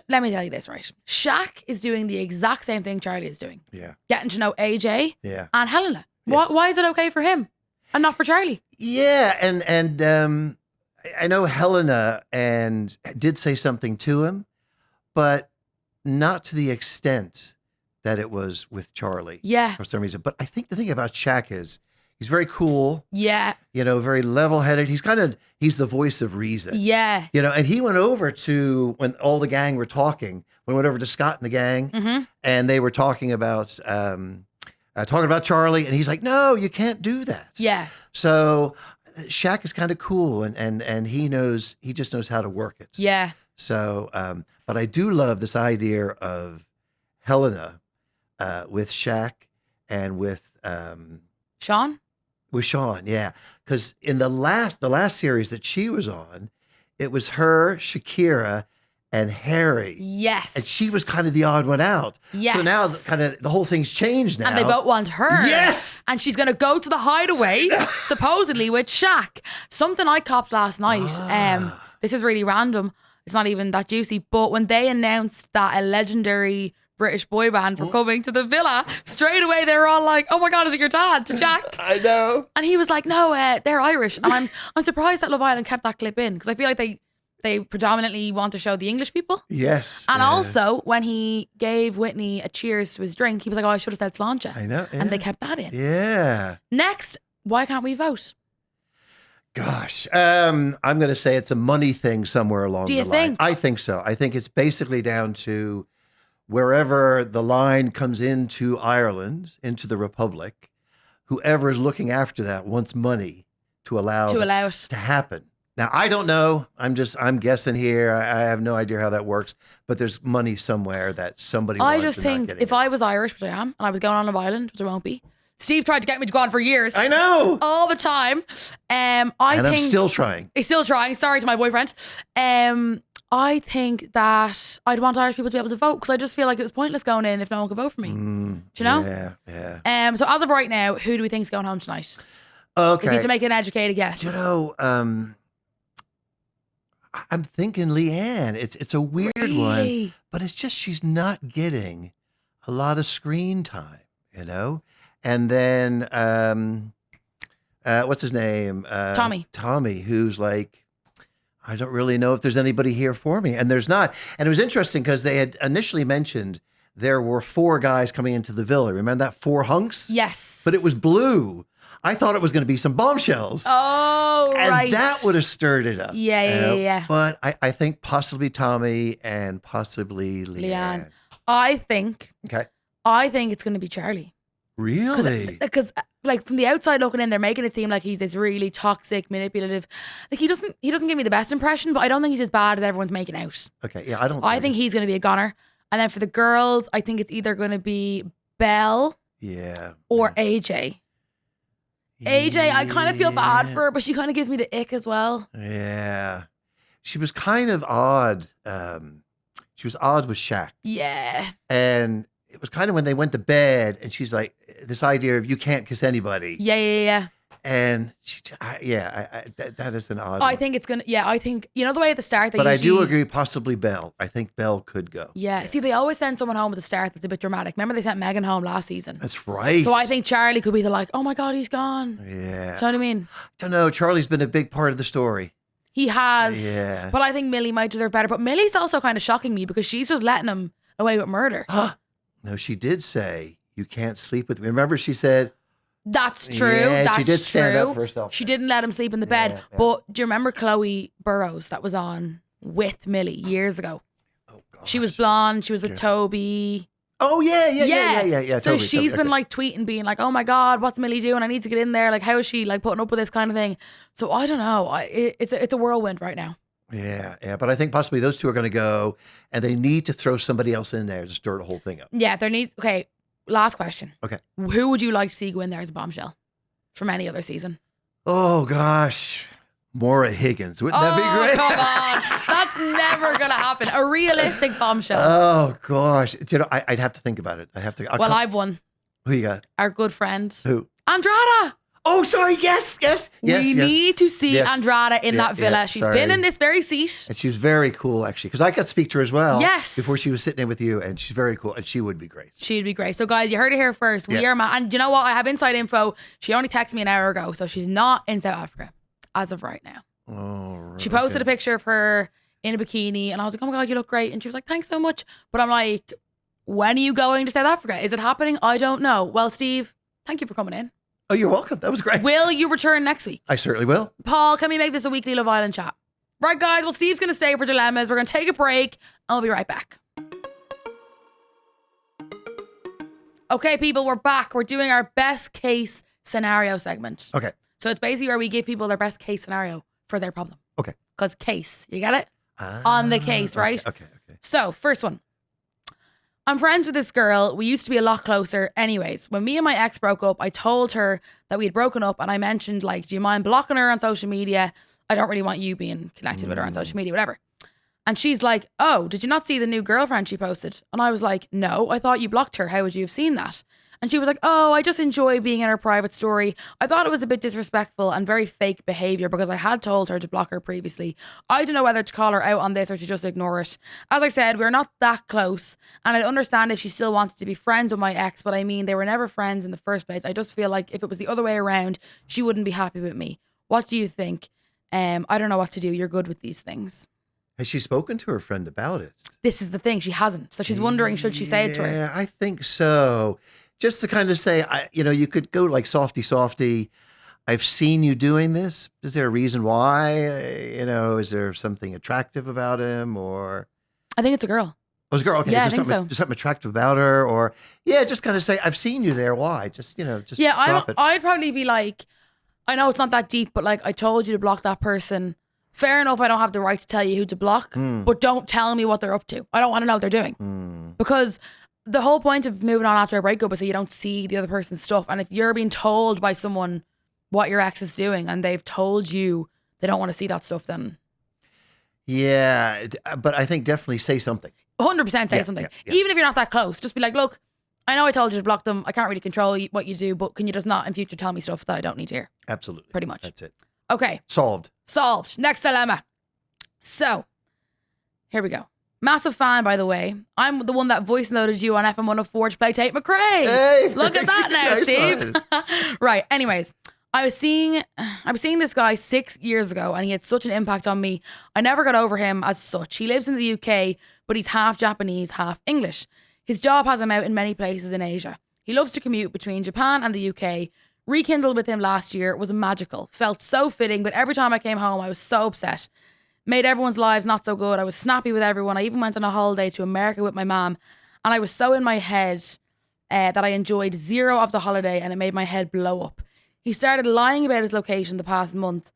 Let me tell you this, right? Shaq is doing the exact same thing Charlie is doing. Yeah. Getting to know AJ and Helena. Yes. Why is it okay for him and not for Charlie? Yeah. And I know Helena did say something to him, but not to the extent that it was with Charlie. Yeah. For some reason. But I think the thing about Shaq is he's very cool. Yeah. Very level-headed. He's the voice of reason. Yeah. And he went over to, when all the gang were talking, we went over to Scott and the gang, and they were talking about Charlie, and he's like, no, you can't do that. Yeah. So Shaq is kind of cool, and he just knows how to work it. Yeah. So, but I do love this idea of Helena with Shaq and with Sean? Sean, yeah. Because in the last series that she was on, it was her, Shakira, and Harry. Yes. And she was kind of the odd one out. Yes. So now the whole thing's changed now. And they both want her. Yes. And she's going to go to the hideaway, supposedly with Shaq. Something I copped last night. This is really random. It's not even that juicy. But when they announced that a legendary British boy band were coming to the villa, straight away they were all like, "Oh my God, is it your dad?" to Jack. I know. And he was like, "No, they're Irish." And I'm surprised that Love Island kept that clip in because I feel like they predominantly want to show the English people. Yes. And also when he gave Whitney a cheers to his drink, he was like, "Oh, I should have said sláinte." I know. Yeah. And they kept that in. Yeah. Next, why can't we vote? Gosh, I'm going to say it's a money thing somewhere along Do the you line. think? I think so. I think it's basically down to wherever the line comes into Ireland, into the Republic, whoever is looking after that wants money to allow it. to happen. Now, I don't know. I'm guessing here. I have no idea how that works, but there's money somewhere that somebody I wants just and not think getting if it. I was Irish, which I am, and I was going on Love Island, which I won't be, Steve tried to get me to go on for years. I know. All the time. I'm still trying. He's still trying. Sorry to my boyfriend. I think that I'd want Irish people to be able to vote because I just feel like it was pointless going in if no one could vote for me. Do you know? Yeah. So as of right now, who do we think's going home tonight? Okay. We need to make an educated guess. You know, I'm thinking Leanne. It's a weird one, Really? but it's just she's not getting a lot of screen time, you know? And then what's his name? Tommy. Tommy, who's like, I don't really know if there's anybody here for me. And there's not. And it was interesting because they had initially mentioned there were 4 guys coming into the villa. Remember that 4 hunks? Yes. But it was blue. I thought it was going to be some bombshells. Oh, And right. that would have stirred it up. Yeah, yeah. But I think possibly Tommy and possibly Leanne. I think Okay. it's going to be Charlie. Really? Because like from the outside looking in, they're making it seem like he's this really toxic, manipulative. Like he doesn't give me the best impression, but I don't think he's as bad as everyone's making out. Okay. Yeah, I don't. I think he's going to be a goner. And then for the girls, I think it's either going to be Belle Yeah. or AJ. AJ, I kind of feel bad for her, but she kind of gives me the ick as well. Yeah. She was kind of odd. She was odd with Shaq. Yeah. And it was kind of when they went to bed and she's like, this idea of you can't kiss anybody. Yeah. And she, that is an odd I one. think it's going to, I think, you know, the way at the start they But I do usually- agree, possibly Belle. I think Belle could go. Yeah. See, they always send someone home at the start that's a bit dramatic. Remember they sent Megan home last season? That's right. So I think Charlie could be the like, oh my God, he's gone. Yeah. Do you know what I mean? I don't know. Charlie's been a big part of the story. He has. Yeah. But I think Millie might deserve better. But Millie's also kind of shocking me because she's just letting him away with murder. No, she did say, you can't sleep with me. Remember she said, That's true. Yeah, That's she did stand true. up for herself. She didn't let him sleep in the bed. Yeah. But do you remember Chloe Burrows that was on with Millie years ago? Oh, gosh. She was blonde. She was with Toby. Oh, yeah. So Totally, she's been okay. like tweeting, being like, "Oh my God, what's Millie doing? I need to get in there. Like, how is she like putting up with this kind of thing?" So I don't know. It's a whirlwind right now. Yeah. But I think possibly those two are going to go and they need to throw somebody else in there to stir the whole thing up. Yeah, there needs. Okay, last question. Okay. Who would you like to see go in there as a bombshell from any other season? Oh, gosh. Maura Higgins. Wouldn't that be great? Come on. That's never going to happen. A realistic bombshell. Oh, gosh. You know, I'd have to think about it. I've won. Who you got? Our good friend. Who? Andrada. Oh, sorry. Yes. We need to see Yes. Andrada in that villa. yeah, She's sorry. been in this very seat. And she was very cool, actually, because I got to speak to her as well. Yes. Before she was sitting in with you, and she's very cool, and she would be great. She'd be great. So, guys, you heard it here first. We Yeah. are and you know what? I have inside info. She only texted me an hour ago, so she's not in South Africa as of right now. Oh, right. She posted a picture of her in a bikini, and I was like, "Oh my God, you look great!" And she was like, "Thanks so much." But I'm like, "When are you going to South Africa? Is it happening? I don't know." Well, Steve, thank you for coming in. Oh, you're welcome. That was great. Will you return next week? I certainly will. Paul, can we make this a weekly Love Island chat? Right, guys. Well, Steve's going to stay for dilemmas. We're going to take a break, and we'll be right back. Okay, people, we're back. We're doing our best case scenario segment. Okay. So it's basically where we give people their best case scenario for their problem. Okay. Because case, you get it? On the case, right? Okay. So, first one. I'm friends with this girl. We used to be a lot closer. Anyways, when me and my ex broke up, I told her that we had broken up and I mentioned, like, do you mind blocking her on social media? I don't really want you being connected with her on social media, whatever. And she's like, oh, did you not see the new girlfriend she posted? And I was like, no, I thought you blocked her. How would you have seen that? And she was like, oh, I just enjoy being in her private story. I thought it was a bit disrespectful and very fake behavior because I had told her to block her previously. I don't know whether to call her out on this or to just ignore it. As I said, we're not that close. And I'd understand if she still wanted to be friends with my ex, but I mean, they were never friends in the first place. I just feel like if it was the other way around, she wouldn't be happy with me. What do you think? I don't know what to do. You're good with these things. Has she spoken to her friend about it? This is the thing. She hasn't. So she's wondering, should she say it to her? Yeah, I think so. Just to kind of say, you could go like softy. I've seen you doing this. Is there a reason why? Is there something attractive about him or? I think it's a girl. Oh, it's a girl. Okay. Yeah, Is there something attractive about her or, just kind of say, I've seen you there. Why? Just drop it. I'd probably be like, I know it's not that deep, but like, I told you to block that person. Fair enough, I don't have the right to tell you who to block, but don't tell me what they're up to. I don't want to know what they're doing. Because the whole point of moving on after a breakup is so you don't see the other person's stuff. And if you're being told by someone what your ex is doing and they've told you they don't want to see that stuff, then... Yeah, but I think definitely say something. 100% say something. Yeah. Even if you're not that close, just be like, look, I know I told you to block them. I can't really control what you do, but can you just not in future tell me stuff that I don't need to hear? Absolutely. Pretty much. That's it. Okay. Solved. Next dilemma. So, here we go. Massive fan, by the way. I'm the one that voice noted you on FM 104 to play Tate McRae. Hey, look at that now, nice Steve. Right. Anyways, I was seeing this guy 6 years ago, and he had such an impact on me. I never got over him as such. He lives in the UK, but he's half Japanese, half English. His job has him out in many places in Asia. He loves to commute between Japan and the UK. Rekindled with him last year was magical. Felt so fitting, but every time I came home, I was so upset. Made everyone's lives not so good. I was snappy with everyone. I even went on a holiday to America with my mom, and I was so in my head that I enjoyed zero of the holiday, and it made my head blow up. He started lying about his location the month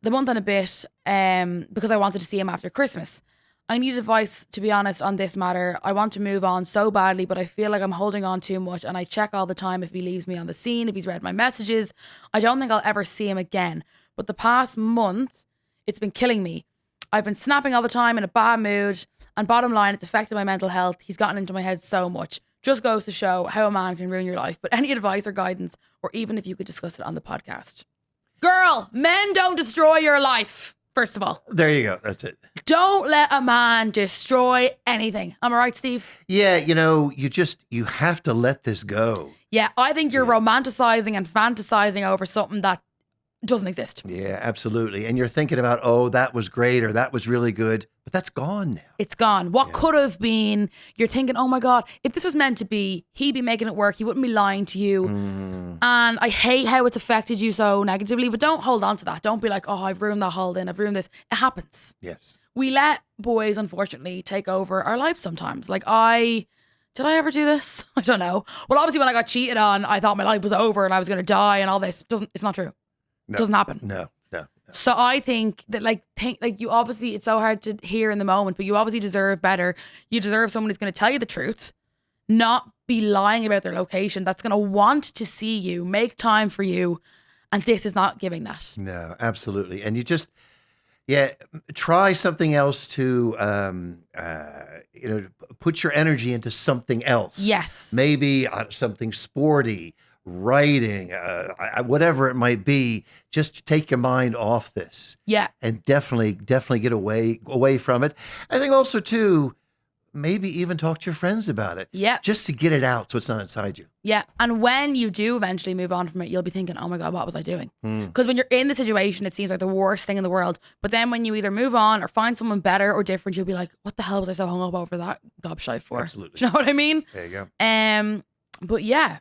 and a bit, because I wanted to see him after Christmas. I need advice, to be honest, on this matter. I want to move on so badly, but I feel like I'm holding on too much, and I check all the time if he leaves me on the scene, if he's read my messages. I don't think I'll ever see him again. But the past month, it's been killing me. I've been snapping all the time, in a bad mood, and bottom line, it's affected my mental health. He's gotten into my head so much. Just goes to show how a man can ruin your life. But any advice or guidance, or even if you could discuss it on the podcast. Girl, men don't destroy your life. First of all. There you go. That's it. Don't let a man destroy anything. Am I right, Steve? Yeah, you have to let this go. Yeah, I think you're romanticizing and fantasizing over something that doesn't exist. Yeah, absolutely. And you're thinking about, oh, that was great or that was really good, but that's gone now. It's gone. What could have been, you're thinking, oh my God, if this was meant to be, he'd be making it work. He wouldn't be lying to you. And I hate how it's affected you so negatively, but don't hold on to that. Don't be like, oh, I've ruined that holiday and I've ruined this. It happens. Yes. We let boys, unfortunately, take over our lives sometimes. Like did I ever do this? I don't know. Well, obviously when I got cheated on, I thought my life was over and I was going to die and all this. It's not true. No. Doesn't happen. No. So I think that you obviously, it's so hard to hear in the moment, but you obviously deserve better. You deserve someone who's going to tell you the truth, not be lying about their location, that's going to want to see you, make time for you. And this is not giving that. No, absolutely. And you just, try something else to, put your energy into something else. Yes. Maybe something sporty, writing, whatever it might be. Just take your mind off this. Yeah. And definitely get away from it. I think also too, maybe even talk to your friends about it. Yeah. Just to get it out so it's not inside you. Yeah. And when you do eventually move on from it, you'll be thinking, oh my God, what was I doing? Because when you're in the situation, it seems like the worst thing in the world. But then when you either move on or find someone better or different, you'll be like, what the hell was I so hung up over that gobshite for? Absolutely. Do you know what I mean? There you go. But yeah,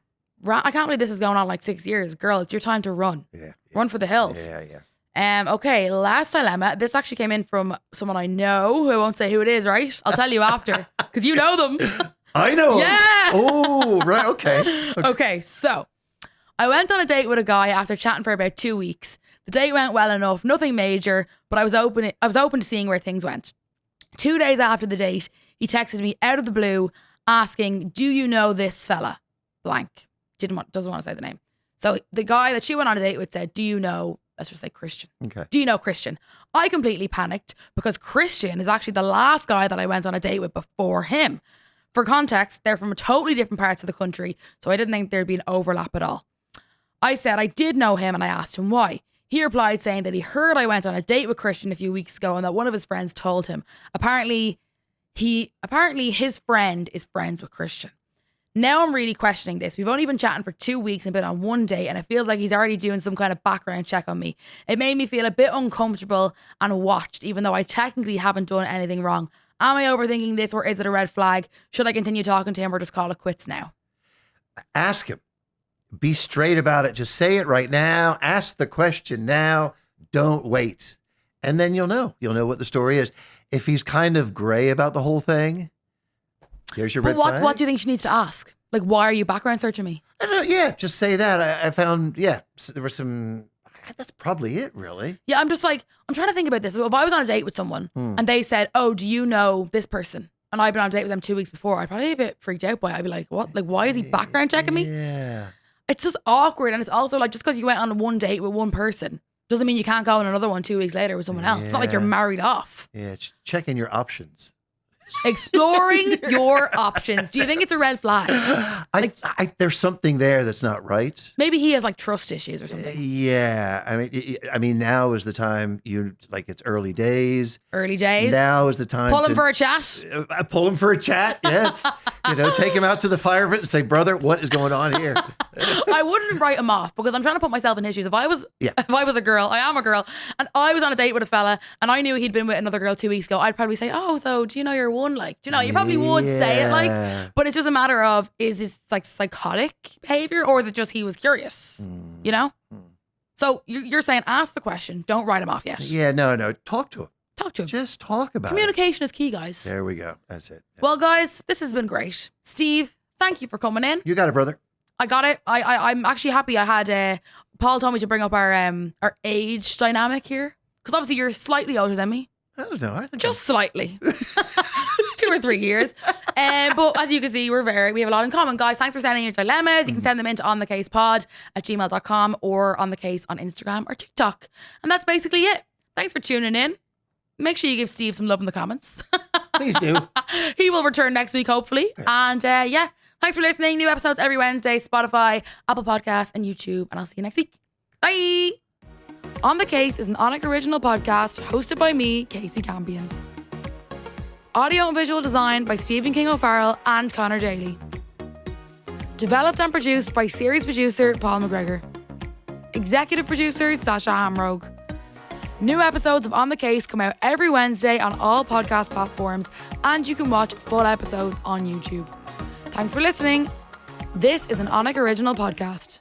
I can't believe this is going on like 6 years. Girl, it's your time to run. Yeah. Run for the hills. Yeah. Okay, last dilemma. This actually came in from someone I know, who I won't say who it is, right? I'll tell you after, because you know them. I know. Yeah. Oh, right. Okay. Okay, so I went on a date with a guy after chatting for about 2 weeks. The date went well enough, nothing major, but I was open to seeing where things went. 2 days after the date, he texted me out of the blue asking, do you know this fella? Blank. Doesn't want to say the name. So the guy that she went on a date with said, do you know, let's just say Christian. Okay. Do you know Christian? I completely panicked because Christian is actually the last guy that I went on a date with before him. For context, they're from totally different parts of the country, so I didn't think there'd be an overlap at all. I said I did know him and I asked him why. He replied saying that he heard I went on a date with Christian a few weeks ago and that one of his friends told him. Apparently his friend is friends with Christian. Now I'm really questioning this. We've only been chatting for 2 weeks and been on one date, and it feels like he's already doing some kind of background check on me. It made me feel a bit uncomfortable and watched, even though I technically haven't done anything wrong. Am I overthinking this, or is it a red flag? Should I continue talking to him or just call it quits now? Ask him. Be straight about it. Just say it right now. Ask the question now. Don't wait. And then you'll know. You'll know what the story is. If he's kind of gray about the whole thing, here's your red flag. What do you think she needs to ask? Like, why are you background searching me? I don't know. Yeah, just say that. I found, there was some, that's probably it, really. Yeah, I'm trying to think about this. So if I was on a date with someone and they said, oh, do you know this person? And I've been on a date with them 2 weeks before, I'd probably be a bit freaked out by it. I'd be like, what? Like, why is he background checking me? Yeah. It's just awkward. And it's also like, just because you went on one date with one person doesn't mean you can't go on another one 2 weeks later with someone else. It's not like you're married off. Yeah, checking your options. Exploring your options. Do you think it's a red flag? There's something there that's not right. Maybe he has like trust issues or something. Yeah, I mean, now is the time. It's early days. Early days. Now is the time. Pull him for a chat. Pull him for a chat. Yes. Take him out to the fire pit and say, brother, what is going on here? I wouldn't write him off because I'm trying to put myself in his shoes. If I was a girl, I am a girl, and I was on a date with a fella, and I knew he'd been with another girl 2 weeks ago, I'd probably say, oh, so do you know you're one? Like, do you know? You probably would say it like, but it's just a matter of, is it like psychotic behavior or is it just he was curious? You know? So you're saying ask the question, don't write him off yet. Yeah, no. Talk to him. Talk to him. Just talk about Communication is key, guys. There we go. That's it. Yeah. Well, guys, this has been great. Steve, thank you for coming in. You got it, brother. I got it. I'm actually happy I had Paul told me to bring up our age dynamic here. Because obviously you're slightly older than me. I don't know. I think just slightly. 2 or 3 years. But as you can see, we have a lot in common. Guys, thanks for sending your dilemmas. You can send them into onthekasepod@gmail.com or on the case on Instagram or TikTok. And that's basically it. Thanks for tuning in. Make sure you give Steve some love in the comments. Please do. He will return next week, hopefully. And thanks for listening. New episodes every Wednesday, Spotify, Apple Podcasts, and YouTube. And I'll see you next week. Bye. On the Kase is an Onyx original podcast hosted by me, Kasey Campion. Audio and visual design by Stephen King O'Farrell and Connor Daly. Developed and produced by series producer Paul McGregor. Executive producer Sasha Hamrogue. New episodes of On the Kase come out every Wednesday on all podcast platforms, and you can watch full episodes on YouTube. Thanks for listening. This is an Onyx original podcast.